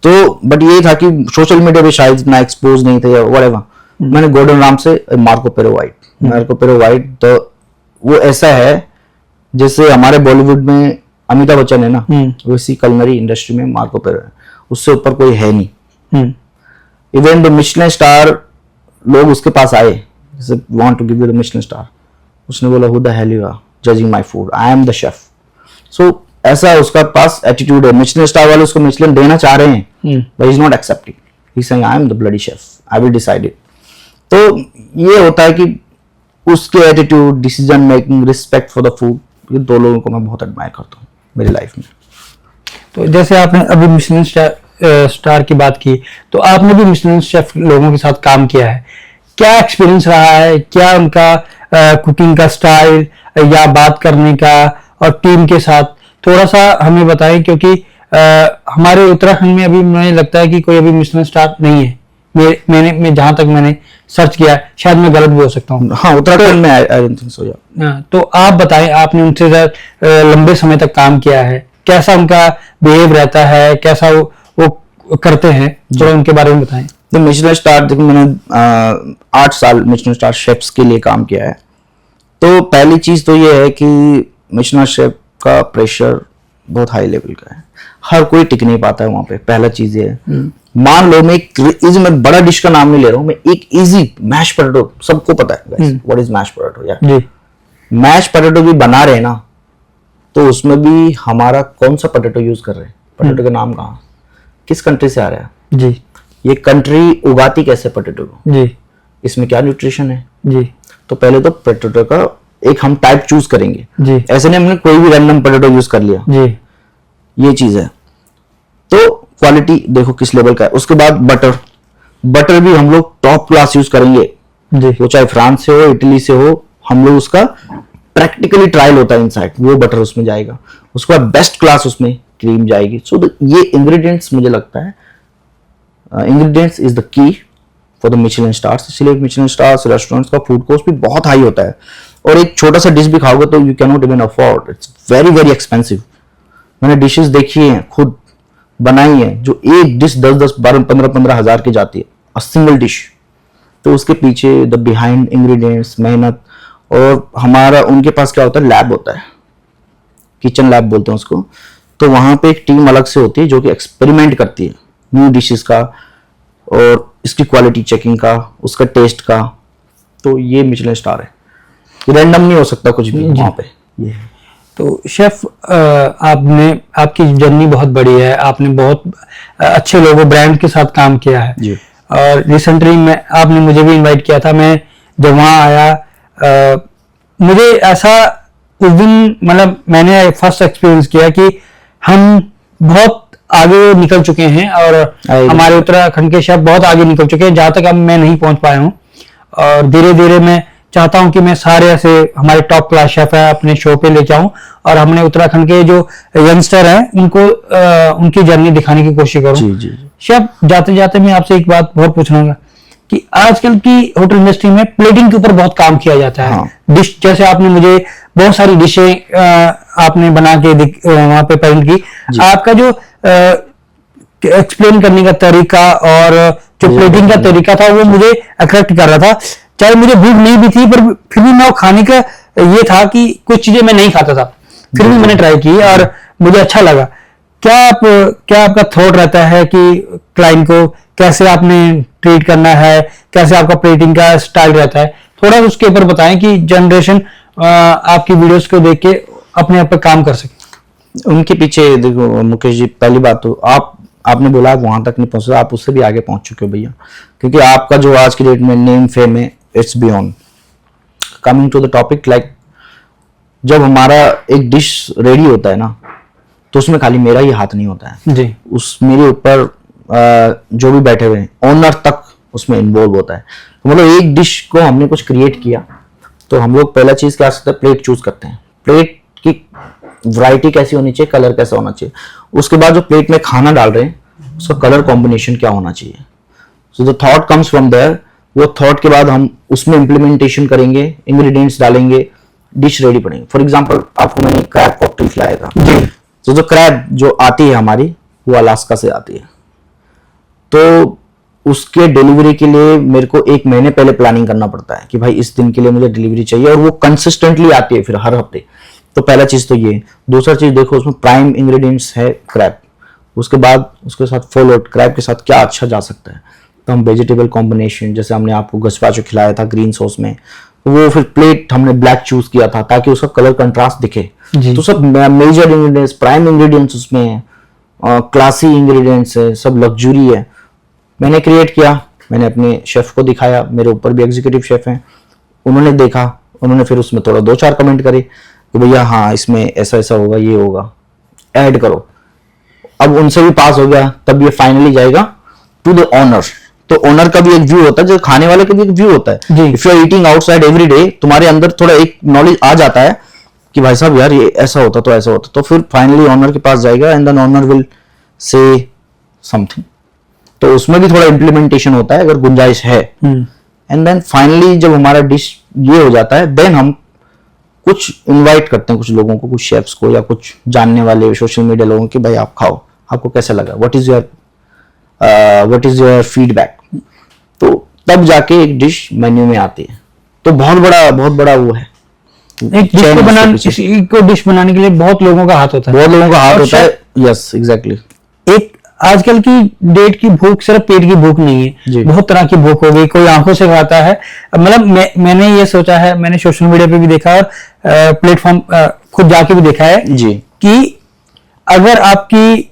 तो बट ये था कि सोशल मीडिया पे शायद इतना एक्सपोज नहीं थे या व्हाटएवर। मैंने गॉर्डन रामसे, मार्को पेरो वाइट, तो वो ऐसा है जैसे हमारे बॉलीवुड में अमिताभ बच्चन है ना, वैसी कलनरी इंडस्ट्री में मार्को पेरो है, उससे ऊपर कोई है नहीं। इवन द मिशेलिन स्टार लोग उसके पास आए, जैसे want to give you the Michelin star, उसने बोला who the hell you are judging my food, I am the chef. So ऐसा उसका पास एटीट्यूड है। मिशेलिन स्टार वाले उसको मिशेलिन देना चाह रहे हैं, but he is not accepting, he is saying I am the bloody chef, I will decide it. तो ये होता है कि उसके attitude, decision making, respect for the food, ये दो लोगों को मैं बहुत एडमायर करता हूँ मेरी लाइफ में। तो जैसे आपने अभी मिशेलिन स्टार की बात की, तो आपने भी मिशेलिन शेफ लोगों के साथ काम किया है, क्या एक्सपीरियंस रहा है? क्या उनका कुकिंग का स्टाइल या बात करने का और टीम के साथ थोड़ा सा हमें बताएं, क्योंकि हमारे उत्तराखंड में अभी मुझे लगता है कि कोई अभी मिशेलिन स्टार नहीं है। मैं जहां तक मैंने सर्च किया, शायद मैं गलत भी हो सकता हूँ। हाँ, उत्तराखंड में आई डोंट थिंक सो या। तो आप बताएं, आपने उनसे लंबे समय तक काम किया है, कैसा उनका बिहेव रहता है, कैसा वो करते हैं, थोड़ा उनके बारे में बताएं। तो मिशेलिन स्टार, देखो मैंने 8 साल मिशेलिन स्टार शेफ्स के लिए काम किया है। तो पहली चीज तो ये है कि मिशेलिन शेफ का प्रेशर बहुत हाई लेवल का है, हर कोई टिक नहीं पाता है वहां पे। पहला चीज ये है, मान लो मैं बड़ा डिश का नाम नहीं ले रहा हूँ, मैं एक इजी मैश पोटैटो, सबको पता है व्हाट इज मैश पोटैटो यार, मैश पोटैटो भी बना रहे हैं ना, तो उसमें भी हमारा कौन सा पोटैटो यूज कर रहे हैं, पोटैटो का नाम कहाँ, किस कंट्री से आ रहा है जी, ये कंट्री उगाती कैसे पोटैटो को जी, इसमें क्या न्यूट्रिशन है जी। तो पहले तो पोटैटो का एक हम टाइप चूज करेंगे जी, ऐसे नहीं हमने कोई भी रैंडम पोटैटो यूज कर लिया जी, ये चीज है। तो क्वालिटी देखो किस लेवल का है। उसके बाद बटर भी हम लोग टॉप क्लास यूज करेंगे जी, वो चाहे फ्रांस से हो, इटली से हो, हम लोग उसका प्रैक्टिकली ट्रायल होता है इनसाइड, वो बटर उसमें जाएगा। उसके बाद बेस्ट क्लास उसमें क्रीम जाएगी। सो ये इंग्रेडिएंट्स मुझे लगता है, ingredients is the key for the Michelin stars. इसलिए मिशेलिन स्टार्स रेस्टोरेंट्स का फूड कॉस्ट भी बहुत हाई होता है, और एक छोटा सा डिश भी खाओगे तो you can not even afford, it's very very expensive. मैंने डिशेस देखी हैं, खुद बनाई है, जो एक डिश 10-10, 12, 15 हजार की जाती है, अ सिंगल डिश। तो उसके पीछे द बिहाइंड इंग्रेडिएंट्स, मेहनत, और हमारा उनके पास क्या होता है, लैब होता है, किचन लैब बोलते हैं उसको। तो वहां पे एक टीम अलग से होती है जो कि एक्सपेरिमेंट करती है न्यू डिशेस का, और इसकी क्वालिटी चेकिंग का, उसका टेस्ट का। तो ये मिशेलिन स्टार है, रैंडम नहीं हो सकता कुछ भी वहां पे। ये तो शेफ, आपकी जर्नी बहुत बड़ी है, आपने बहुत अच्छे लोगों ब्रांड के साथ काम किया है जी। और रिसेंटली आपने मुझे भी इनवाइट किया था, मैं जब वहाँ आया, मुझे ऐसा उस दिन, मतलब मैंने फर्स्ट एक्सपीरियंस किया कि हम बहुत आगे निकल चुके हैं, और हमारे उत्तराखंड के शेफ बहुत आगे निकल चुके हैं, जहां तक अब मैं नहीं पहुंच पाया हूँ। और धीरे धीरे मैं चाहता हूं कि मैं सारे ऐसे हमारे टॉप क्लास शेफ है अपने शो पे लेके आऊं, और हमने उत्तराखंड के जो यंगस्टर हैं उनको उनकी जर्नी दिखाने की कोशिश करूं जी, जी। शेफ, जाते जाते मैं आपसे एक बात बहुत पूछूंगा कि आजकल की होटल इंडस्ट्री में प्लेटिंग के ऊपर बहुत काम किया जाता है। हाँ। डिश, जैसे आपने मुझे बहुत सारी डिशें आपने बना के वहां पे पेंट की, आपका जो एक्सप्लेन करने का तरीका और जो प्लेटिंग का तरीका था वो मुझे अट्रैक्ट कर रहा था। चाहे मुझे भूख नहीं भी थी, पर फिर भी मैं खाने का ये था कि कुछ चीजें मैं नहीं खाता था, फिर भी मैंने ट्राई की और मुझे अच्छा लगा। क्या आपका थॉट रहता है कि क्लाइंट को कैसे आपने ट्रीट करना है, कैसे आपका प्लेटिंग का स्टाइल रहता है, थोड़ा उसके ऊपर बताएं कि जनरेशन आपकी वीडियोस को देख के अपने आप पे काम कर सके। उनके पीछे देखो मुकेश जी, पहली बात तो आपने बोला आप वहां तक नहीं पहुंचे, आप उससे भी आगे पहुंच चुके हो भैया, क्योंकि आपका जो आज की डेट में नेम फेम है, it's beyond. Coming to the topic, like जब हमारा एक डिश रेडी होता है ना, तो उसमें खाली मेरा ही हाथ नहीं होता है जी, उस मेरे ऊपर जो भी बैठे हुए हैं ओनर तक उसमें इन्वॉल्व होता है। तो मतलब एक डिश को हमने कुछ क्रिएट किया, तो हम लोग पहला चीज क्या करते हैं, प्लेट चूज करते हैं, प्लेट की वैरायटी कैसी होनी चाहिए, कलर कैसा होना चाहिए। उसके बाद जो प्लेट में खाना डाल रहे हैं उसका कलर कॉम्बिनेशन क्या होना चाहिए। So the thought comes from there, वो थॉट के बाद हम उसमें इम्प्लीमेंटेशन करेंगे, इंग्रेडिएंट्स डालेंगे, डिश रेडी पड़ेंगे। फॉर एग्जांपल आपको मैंने क्रैब कॉकटेल खिलाया था, तो जो क्रैब जो आती है हमारी, वो अलास्का से आती है, तो उसके डिलीवरी के लिए मेरे को 1 महीने पहले प्लानिंग करना पड़ता है कि भाई इस दिन के लिए मुझे डिलीवरी चाहिए, और वो कंसिस्टेंटली आती है फिर हर हफ्ते। तो पहला चीज तो ये। दूसरा चीज देखो, उसमें प्राइम इंग्रेडिएंट्स है क्रैब, उसके बाद उसके साथ फॉलो क्रैब के साथ क्या अच्छा जा सकता है, तो हम वेजिटेबल कॉम्बिनेशन, जैसे हमने आपको गस्पाचो खिलाया था ग्रीन सॉस में, वो फिर प्लेट हमने ब्लैक चूज किया था ताकि उसका कलर कंट्रास्ट दिखे। तो सब मेजर इंग्रेडिएंट्स, प्राइम इंग्रेडिएंट्स उसमें है, क्लासी इंग्रेडिएंट्स है, सब लग्जरी है। मैंने क्रिएट किया, मैंने अपने शेफ को दिखाया, मेरे ऊपर भी एग्जीक्यूटिव शेफ हैं, उन्होंने देखा, उन्होंने फिर उसमें थोड़ा 2-4 कमेंट करे कि भैया हाँ इसमें ऐसा ऐसा होगा, ये होगा, ऐड करो। अब उनसे भी पास हो गया, तब ये फाइनली जाएगा टू द ओनर। तो ओनर का भी एक व्यू होता है, जो खाने वाले का भी एक व्यू होता है। If you are eating outside every day, तुम्हारे अंदर थोड़ा एक नॉलेज आ जाता है कि भाई साहब यार ये ऐसा होता तो ऐसा होता, तो फिर फाइनली ओनर के पास जाएगा and then owner will say something. तो उसमें भी थोड़ा इम्प्लीमेंटेशन होता है अगर गुंजाइश है। एंड देन फाइनली जब हमारा डिश ये हो जाता है, देन हम कुछ इनवाइट करते हैं कुछ लोगों को, कुछ शेफ्स को या कुछ जानने वाले सोशल मीडिया लोगों की, भाई आप खाओ, आपको कैसा लगा, व्हाट इज योर फीडबैक। तो तब जाके एक डिश मेन्यू में आती है। तो बहुत बड़ा वो है। एक डिश बनाने के लिए बहुत लोगों का हाथ होता है, बहुत लोगों का हाथ होता है। Yes exactly. एक आजकल की डेट की भूख सिर्फ पेट की भूख नहीं है, बहुत तरह की भूख हो गई। कोई आंखों से खाता है, मतलब मैंने ये सोचा है, मैंने सोशल मीडिया पे भी देखा और प्लेटफॉर्म खुद जाके भी देखा है जी कि अगर आपकी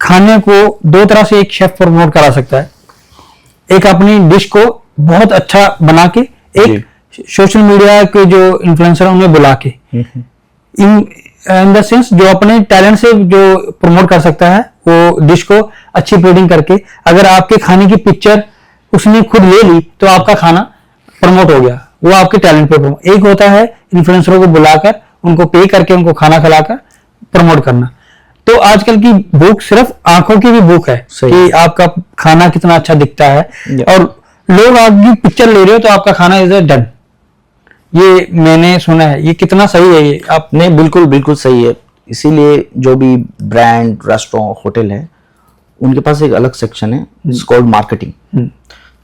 खाने को 2 तरह से एक शेफ प्रमोट करा सकता है। एक अपनी डिश को बहुत अच्छा बना के, एक सोशल मीडिया के जो इन्फ्लुएंसर उन्हें बुला के, इन द सेंस जो अपने टैलेंट से जो प्रमोट कर सकता है वो डिश को अच्छी प्लेटिंग करके। अगर आपके खाने की पिक्चर उसने खुद ले ली तो आपका खाना प्रमोट हो गया, वो आपके टैलेंट पे प्रमोट। एक होता है इन्फ्लुएंसरों को बुलाकर उनको पे करके उनको खाना खिलाकर प्रमोट करना। तो आजकल की भूख सिर्फ आंखों की भी भूख है कि आपका खाना कितना अच्छा दिखता है, और लोग आपकी पिक्चर ले रहे हो तो आपका खाना इज डन। ये मैंने सुना है, ये कितना सही है? ये आपने बिल्कुल सही है। इसीलिए जो भी ब्रांड, रेस्टोरेंट, होटल है, उनके पास एक अलग सेक्शन है, इट्स कॉल्ड मार्केटिंग।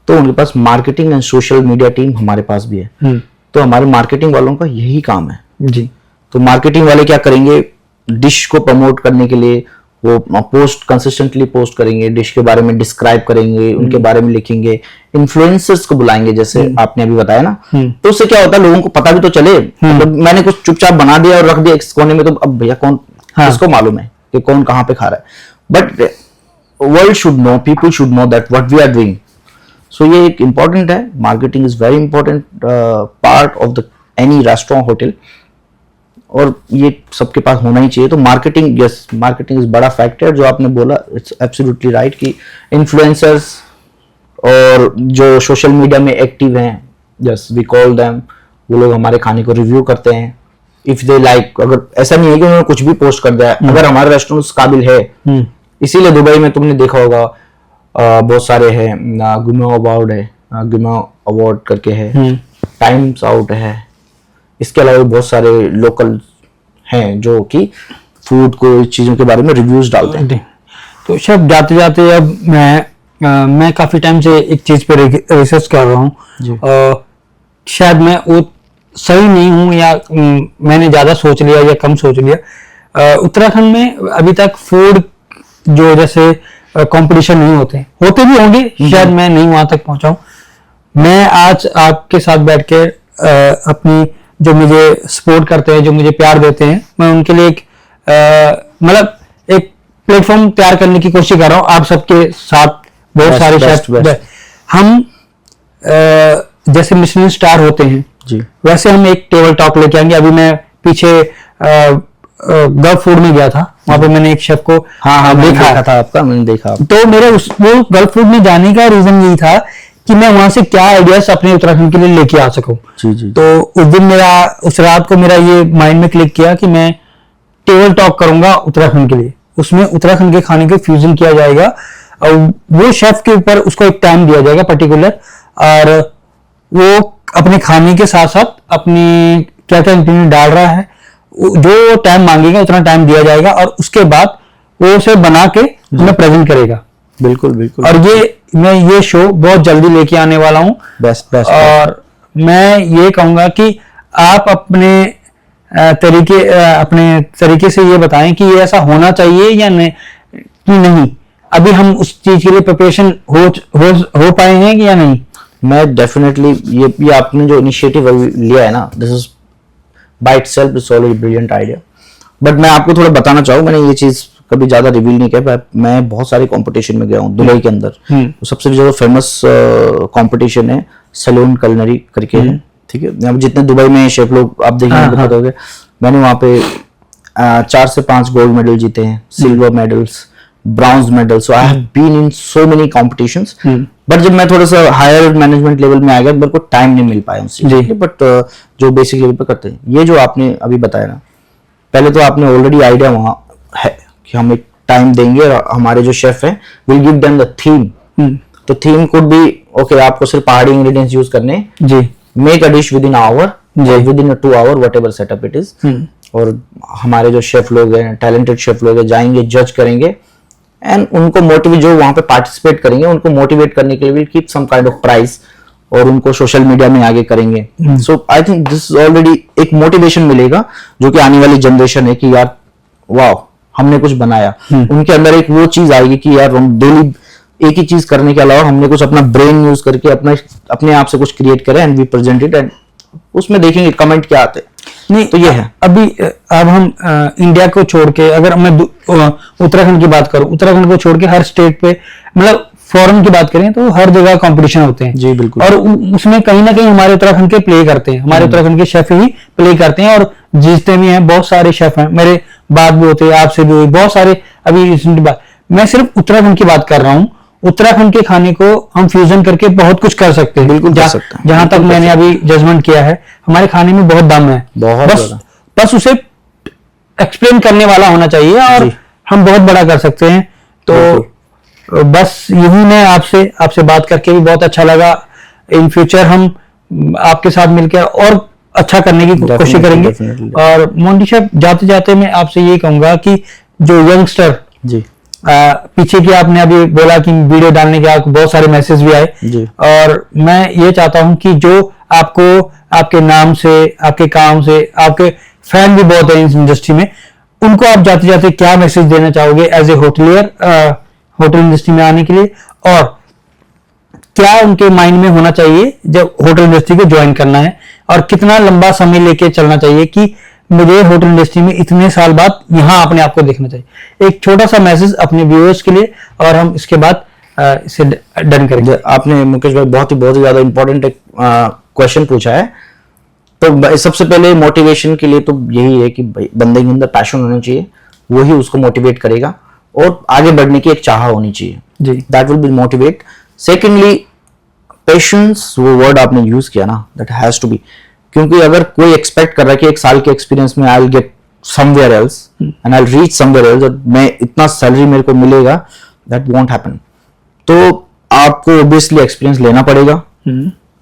तो उनके पास marketing and social media team हमारे पास भी है। तो हमारे मार्केटिंग वालों का यही काम है जी। तो मार्केटिंग वाले क्या करेंगे, डिश को प्रमोट करने के लिए वो पोस्ट कंसिस्टेंटली पोस्ट करेंगे, डिश के बारे में डिस्क्राइब करेंगे, उनके बारे में लिखेंगे, इन्फ्लुएंसर्स को बुलाएंगे जैसे आपने अभी बताया ना। तो उससे क्या होता है, लोगों को पता भी तो चले। मतलब मैंने कुछ चुपचाप बना दिया और रख दिया इस कोने में, तो अब भैया कौन किसको मालूम है कि कौन कहाँ पे खा रहा है। But world should know, people should know that what we are doing. So ये एक इंपॉर्टेंट है, marketing is very important part of the any restaurant, hotel, और ये सबके पास होना ही चाहिए। तो मार्केटिंग, यस मार्केटिंग इज बड़ा फैक्टर। जो आपने बोला इट्स एब्सोल्युटली राइट कि इन्फ्लुएंसर्स और जो सोशल मीडिया में एक्टिव हैं, यस वी कॉल देम, वो लोग हमारे खाने को रिव्यू करते हैं इफ दे लाइक। अगर ऐसा नहीं है कि उन्होंने कुछ भी पोस्ट कर दिया, अगर हमारा रेस्टोरेंट उस काबिल है। इसीलिए दुबई में तुमने देखा होगा बहुत सारे हैं, गुमो अवार्ड है, गुमो अवार्ड करके है, टाइम्स आउट है, इसके अलावा बहुत सारे लोकल हैं जो कि फूड को, चीजों के बारे में रिव्यूज डालते हैं। तो सब जाते जाते अब मैं काफी टाइम से एक चीज पे रिसर्च कर रहा हूँ, शायद मैं वो सही नहीं हूँ या मैंने ज्यादा सोच लिया या कम सोच लिया। उत्तराखंड में अभी तक फूड जो जैसे कंपटीशन नहीं होते भी होंगे, शायद मैं नहीं वहां तक पहुंचा हूँ। मैं आज आपके साथ बैठ के अपनी जो मुझे सपोर्ट करते हैं, जो मुझे प्यार देते हैं, मैं उनके लिए एक मतलब एक प्लेटफॉर्म तैयार करने की कोशिश कर रहा हूँ। आप सबके साथ बहुत सारे शेफ, हम जैसे मिशेलिन स्टार होते हैं जी, वैसे हम एक टेबल टॉक लेके आएंगे। अभी मैं पीछे गल्फ फूड में गया था, वहां पे मैंने एक शेफ को देखा था आपका, मैंने देखा। तो मेरे वो गल्फ फूड में जाने का रीजन यही था कि मैं वहां से क्या आइडियाज अपने उत्तराखंड के लिए लेके आ सकूं। जी। तो उस दिन उस रात को मेरा ये माइंड में क्लिक किया कि मैं टेबल टॉक करूंगा उत्तराखंड के लिए। उसमें उत्तराखंड के खाने के फ्यूजन किया जाएगा वो शेफ के ऊपर उसको एक टाइम दिया जाएगा पर्टिकुलर, और वो अपने खाने के साथ साथ अपनी क्या क्या इंग्रेडिएंट डाल रहा है, जो टाइम मांगेगा उतना टाइम दिया जाएगा, और उसके बाद वो उसे बना के हमें प्रेजेंट करेगा। बिल्कुल बिल्कुल। और मैं ये शो बहुत जल्दी लेके आने वाला हूँ। बेस्ट। और मैं ये कहूंगा कि आप अपने तरीके से ये बताएं कि ये ऐसा होना चाहिए या नहीं कि नहीं। अभी हम उस चीज के लिए प्रिपरेशन हो पाए हैं कि या नहीं? मैं डेफिनेटली ये आपने जो इनिशिएटिव लिया है ना, this is by itself is already brilliant idea. But मैं आपको थोड़ा बताना चाहूँ, मैंने ये चीज कभी ज्यादा रिवील नहीं किया, मैं बहुत सारे कंपटीशन में गया हूँ दुबई के अंदर। तो सबसे ज्यादा फेमस कंपटीशन है सैलून कलिनरी करके है, ठीक है। अब जितने दुबई में शेफ लोग आप देखेंगे पता होगा, मैंने वहाँ पे 4 से 5 गोल्ड मेडल जीते हैं, silver medals, bronze medal. So I have been in so many competitions. But जब मैं थोड़ा सा हायर मैनेजमेंट लेवल में आ गया, मेरे को टाइम नहीं मिल पाया उनसे। बट जो बेसिक लेवल पे करते हैं, ये जो आपने अभी बताया ना, पहले तो आपने ऑलरेडी आइडिया वहाँ है कि हम एक टाइम देंगे और हमारे जो शेफ हैं will give them the theme. तो थीम कुड बी ओके, आपको सिर्फ पहाड़ी इंग्रेडिएंट्स यूज करने, जी, make a dish within hour, within 2 hour, whatever setup it is. और हमारे जो शेफ लोग हैं, टैलेंटेड शेफ लोग हैं, जाएंगे, जज करेंगे, एंड उनको मोटिवेट, जो वहां पे पार्टिसिपेट करेंगे उनको मोटिवेट करने के लिए will keep some kind of prize, और उनको सोशल मीडिया में आगे करेंगे। So I think this is already एक मोटिवेशन मिलेगा, जो कि आने वाली जनरेशन है कि यार वाओ हमने कुछ बनाया। उनके अंदर एक वो चीज आएगी कि यार हम डेली एक ही चीज करने के अलावा हमने कुछ अपना ब्रेन यूज करके अपने आप से कुछ क्रिएट करें, and we present it, and उसमें देखेंगे कमेंट क्या आते हैं। नहीं तो ये है। अब हम इंडिया को छोड़ के, अगर मैं उत्तराखंड की बात करूं, उत्तराखंड को छोड़ के हर स्टेट पे, मतलब फॉरेन की बात करें तो हर जगह कंपटीशन होते हैं। जी बिल्कुल। और उसमें कहीं ना कहीं हमारे उत्तराखंड के प्ले करते हैं, हमारे उत्तराखंड के शेफ ही प्ले करते हैं और जीतते भी हैं। बहुत सारे शेफ हैं, मेरे बात भी होते हैं, आपसे भी हुई, बहुत सारे। अभी रिसेंट बात, मैं सिर्फ उत्तराखंड की बात कर रहा हूँ। उत्तराखंड के खाने को हम फ्यूजन करके बहुत कुछ कर सकते हैं। बिल्कुल जहां तक मैंने अभी जजमेंट किया है, हमारे खाने में बहुत दम है, बस उसे एक्सप्लेन करने वाला होना चाहिए, और हम बहुत बड़ा कर सकते हैं। तो बस यही, मैं आपसे बात करके भी बहुत अच्छा लगा। इन फ्यूचर हम आपके साथ मिलकर और अच्छा करने की कोशिश करेंगे। और मोंटी शेफ, जाते जाते मैं आपसे ये कहूंगा कि जो यंगस्टर, जी, पीछे की आपने अभी बोला कि वीडियो डालने के आपको बहुत सारे मैसेज भी आए, और मैं ये चाहता हूं कि जो आपको आपके नाम से, आपके काम से, आपके फैन भी बहुत है इस इंडस्ट्री में, उनको आप जाते जाते क्या मैसेज देना चाहोगे as a hotelier, hotel industry में आने के लिए, और क्या उनके माइंड में होना चाहिए जब होटल इंडस्ट्री को ज्वाइन करना है, और कितना लंबा समय लेके चलना चाहिए कि मुझे होटल इंडस्ट्री में इतने साल बाद यहाँ अपने आप को देखना चाहिए? एक छोटा सा मैसेज अपने व्यूअर्स के लिए, और हम इसके बाद इसे डन करेंगे। आपने मुकेश भाई बहुत ही ज्यादा इंपॉर्टेंट एक क्वेश्चन पूछा है। तो सबसे पहले मोटिवेशन के लिए तो यही है कि बंदे के अंदर पैशन होना चाहिए, वही उसको मोटिवेट करेगा, और आगे बढ़ने की एक चाह होनी चाहिए, जी, that will be motivate. Secondly patience, वो वर्ड आपने यूज किया ना, दैट हैज टू बी, क्योंकि अगर कोई एक्सपेक्ट कर रहा है कि 1 साल के एक्सपीरियंस में I will get somewhere else and I will reach somewhere else, और मैं इतना सैलरी मेरे को मिलेगा, दैट वोंट हैपन। तो आपको ऑब्वियसली एक्सपीरियंस लेना पड़ेगा,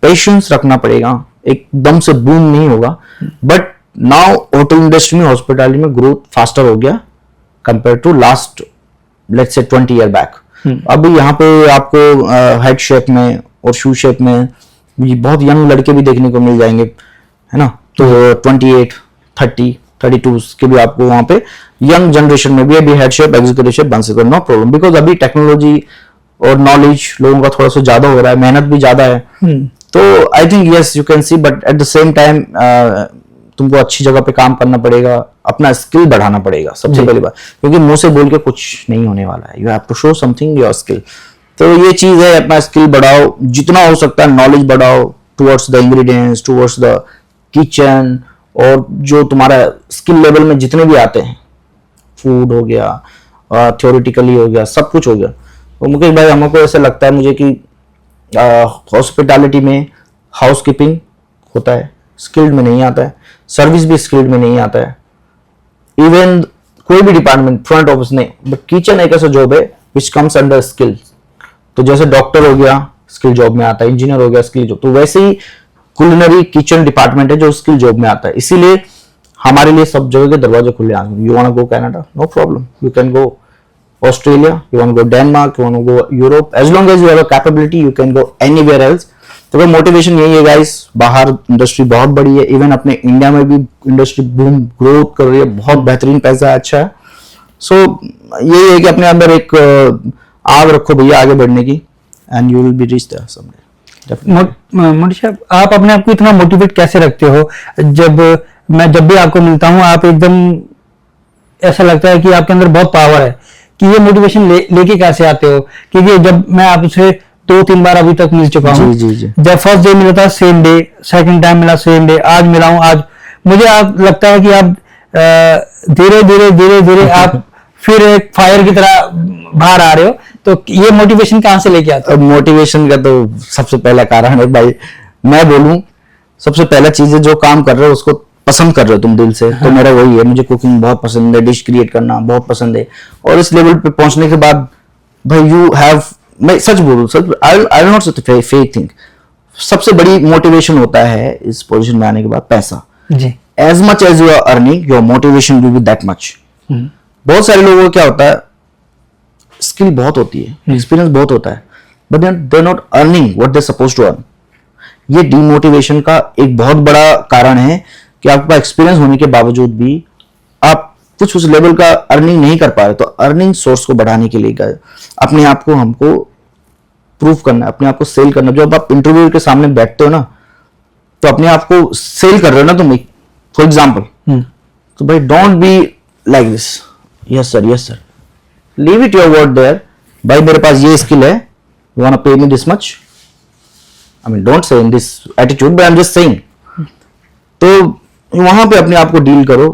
पेशेंस रखना पड़ेगा, एकदम से बूम नहीं होगा। बट नाउ होटल इंडस्ट्री में, हॉस्पिटैलिटी में ग्रोथ फास्टर हो गया compare to last let's say 20 year back. अब यहाँ पे आपको हेड शेफ में और शू शेफ में बहुत यंग लड़के भी देखने को मिल जाएंगे, है ना। तो 28, 30, 32 के भी आपको वहां पे यंग जनरेशन में भी अभी हेड शेफ, एग्जीक्यूटिव शेफ बन सकते, नो प्रॉब्लम, बिकॉज अभी टेक्नोलॉजी और नॉलेज लोगों का थोड़ा सा ज्यादा हो रहा है, मेहनत भी ज्यादा है। तो I think yes you can see, but at the same time तुमको अच्छी जगह पे काम करना पड़ेगा, अपना स्किल बढ़ाना पड़ेगा सबसे पहली बात, क्योंकि मुंह से बोल के कुछ नहीं होने वाला है। You have to show something, your skill. तो ये चीज है, अपना स्किल बढ़ाओ जितना हो सकता है, नॉलेज बढ़ाओ towards the ingredients, towards the kitchen, और जो तुम्हारा स्किल लेवल में जितने भी आते हैं, फूड हो गया, थ्योरेटिकली हो गया, सब कुछ हो गया। तो मुकेश भाई, हमको ऐसा लगता है मुझे कि हॉस्पिटैलिटी में हाउसकीपिंग होता है, स्किल्ड में नहीं आता है, सर्विस भी स्किल्ड में नहीं आता है, इवन कोई भी डिपार्टमेंट, फ्रंट ऑफिस नहीं, बट किचन एक ऐसा जॉब है which comes under skills. तो जैसे डॉक्टर हो गया स्किल जॉब में आता है, इंजीनियर हो गया स्किल जॉब, तो वैसे ही कुलिनरी किचन डिपार्टमेंट है जो स्किल जॉब में आता है। इसीलिए हमारे लिए सब जगह के दरवाजे खुले हैं। You want go Canada, no problem, you can go Australia, you want go Denmark, you want go Europe, as long as you have a capability you can go anywhere else. तो मोटिवेशन यही है guys, बाहर industry बहुत बड़ी है, even अपने India में भी इंडस्ट्री बूम ग्रोथ कर रही है, बहुत बेहतरीन पैसा है, अच्छा है। सो यही है कि अपने अंदर एक आग रखो भैया आगे बढ़ने की, and you will be reach there someday. Modi साहब, आप अपने आप को इतना मोटिवेट कैसे रखते हो? जब भी आपको मिलता हूँ आप एकदम ऐसा लगता है कि आपके अंदर बहुत पावर है, कि ये मोटिवेशन लेके कैसे आते हो? क्योंकि जब मैं आपसे 2-3 बार अभी तक मिल चुका हूँ, जब फर्स्ट डे मिला था सेम डे, सेकंड टाइम मिला सेम डे, आज मिला हूँ, आज मुझे आप लगता है कि आप धीरे धीरे आप फिर एक फायर की तरह बाहर आ रहे हो। तो ये मोटिवेशन कहाँ से लेके आते हो? मोटिवेशन का तो सबसे पहला कारण है भाई, मैं बोलूं सबसे पहला चीज है जो काम कर रहे हो उसको पसंद कर रहे हो तुम दिल से। तो मेरा वही है, मुझे कुकिंग बहुत पसंद है, डिश क्रिएट करना बहुत पसंद है, और इस लेवल पे पहुंचने के बाद भाई यू हैव, मैं सच बोलूं, सच आई विल नॉट से फेक थिंग, सबसे बड़ी मोटिवेशन होता है इस पोजीशन में आने के बाद पैसा। जी, as much as you are earning your motivation will be that much. बहुत सारे लोगों को क्या होता है, स्किल बहुत होती है, एक्सपीरियंस बहुत होता है, but they are not earning what they suppose to earn. ये डीमोटिवेशन का एक बहुत बड़ा कारण है कि आपके पास एक्सपीरियंस होने के बावजूद भी आप कुछ उस लेवल का अर्निंग नहीं कर पा रहे। तो अर्निंग सोर्स को बढ़ाने के लिए अपने आप को हमको प्रूव करना है, अपने आप को सेल करना। जब आप इंटरव्यू के सामने बैठते हो ना, तो अपने आप को सेल कर रहे हो ना तुम, फॉर एग्जाम्पल, तो भाई don't be like this, yes sir, leave it your word there, भाई मेरे पास ये स्किल है, you want to pay me this much, I mean don't say in this attitude, but I am just saying. तो वहां पे अपने आप को डील करो।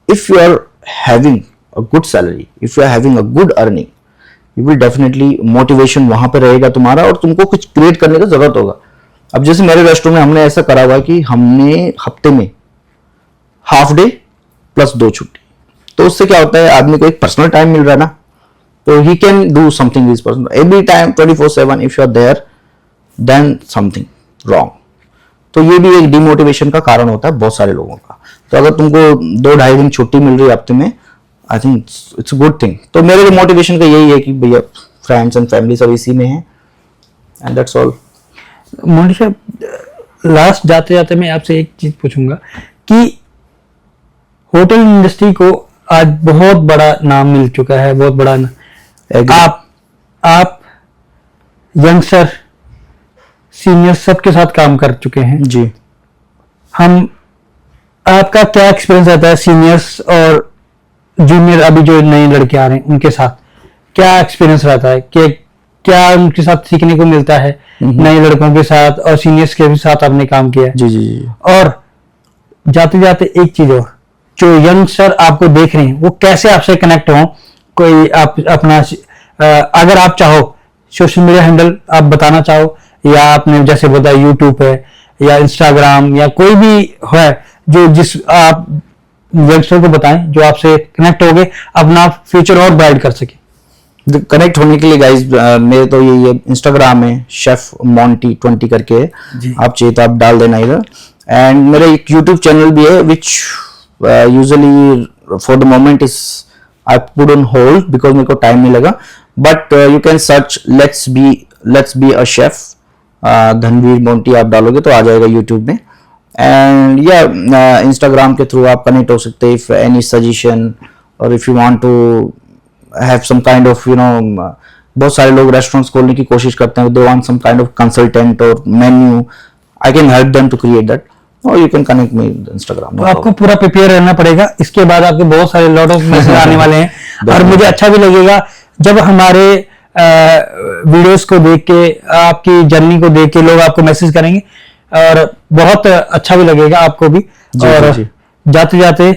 If you are having a good salary, if you are having a good earning, you will definitely motivation वहां पे रहेगा तुम्हारा, और तुमको कुछ क्रिएट करने की जरूरत होगा। अब जैसे मेरे रेस्टोरेंट में हमने ऐसा करा हुआ कि हमने हफ्ते में हाफ डे प्लस 2 छुट्टी, तो उससे क्या होता है आदमी को एक पर्सनल टाइम मिल रहा है ना, तो he can do something with person every time 24/7। If you are there then something wrong. तो ये भी एक डिमोटिवेशन का कारण होता है बहुत सारे लोगों का। तो अगर तुमको 2-2.5 दिन छुट्टी मिल रही है हफ्ते में, आई think it's a good thing. तो मेरे मोटिवेशन का यही है कि भैया फ्रेंड्स एंड फैमिली सब इसी में है, एंड दैट्स ऑल। मोदी साहब, लास्ट जाते जाते मैं आपसे एक चीज पूछूंगा कि होटल इंडस्ट्री को आज बहुत बड़ा नाम मिल चुका है, बहुत बड़ा आप यंगस्टर सीनियर सबके साथ काम कर चुके हैं जी। आपका क्या एक्सपीरियंस रहता है सीनियर्स और जूनियर, अभी जो नए लड़के आ रहे हैं उनके साथ क्या एक्सपीरियंस रहता है? कि क्या उनके साथ सीखने को मिलता है, नए लड़कों के साथ और सीनियर्स के भी साथ आपने काम किया है? जी। और जाते जाते एक चीज और, जो यंगस्टर आपको देख रहे हैं वो कैसे आपसे कनेक्ट हो? कोई आप अपना अगर आप चाहो सोशल मीडिया हैंडल आप बताना चाहो, या आपने जैसे बताया यूट्यूब है या इंस्टाग्राम या कोई भी है जो जिस आप यंगस्टर को बताएं जो आपसे कनेक्ट हो गए, अपना फ्यूचर और ब्राइट कर सके। कनेक्ट होने के लिए गाइस मेरे तो यही है, इंस्टाग्राम है शेफ मोंटी 20 करके है, आप चाहिए तो आप डाल देना इधर। एंड मेरा एक यूट्यूब चैनल भी है which usually for the moment is I put on hold because मेरे को टाइम नहीं लगा, but you can search let's be a chef Dhanvir Monty, आप डालोगे तो आ जाएगा यूट्यूब में। एंड या इंस्टाग्राम के थ्रू आप कनेक्ट हो सकते हैं इफ एनी सजेशन, और if you want to have some kind of बहुत सारे लोग रेस्टोरेंट्स खोलने की कोशिश करते हैं, they want some kind of consultant और menu, I can help them to create that, और you can connect me Instagram. तो आपको पूरा प्रिपेयर रहना पड़ेगा, इसके बाद आपके बहुत सारे लॉट ऑफ मैसेज आने वाले हैं। और मुझे अच्छा भी लगेगा जब हमारे वीडियोस को देख के, आपकी जर्नी को देख के लोग आपको मैसेज करेंगे, और बहुत अच्छा भी लगेगा आपको भी। और जाते जाते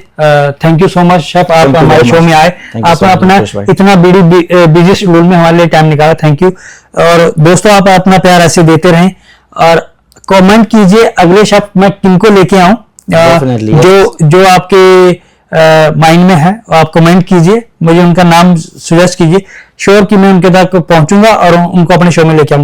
thank you so much chef, आप हमारे शो में आए, आपने अपना इतना बिजी शेड्यूल में हमारे लिए टाइम निकाला, थैंक यू। और दोस्तों आप अपना प्यार ऐसे देते रहें, और कमेंट कीजिए अगले शेफ मैं किनको लेके आऊं, जो आपके माइंड में है, आप कमेंट कीजिए, मुझे उनका नाम सजेस्ट कीजिए, श्योर कि मैं उनके तक पहुंचूंगा और उनको अपने शो में लेके आऊंगा।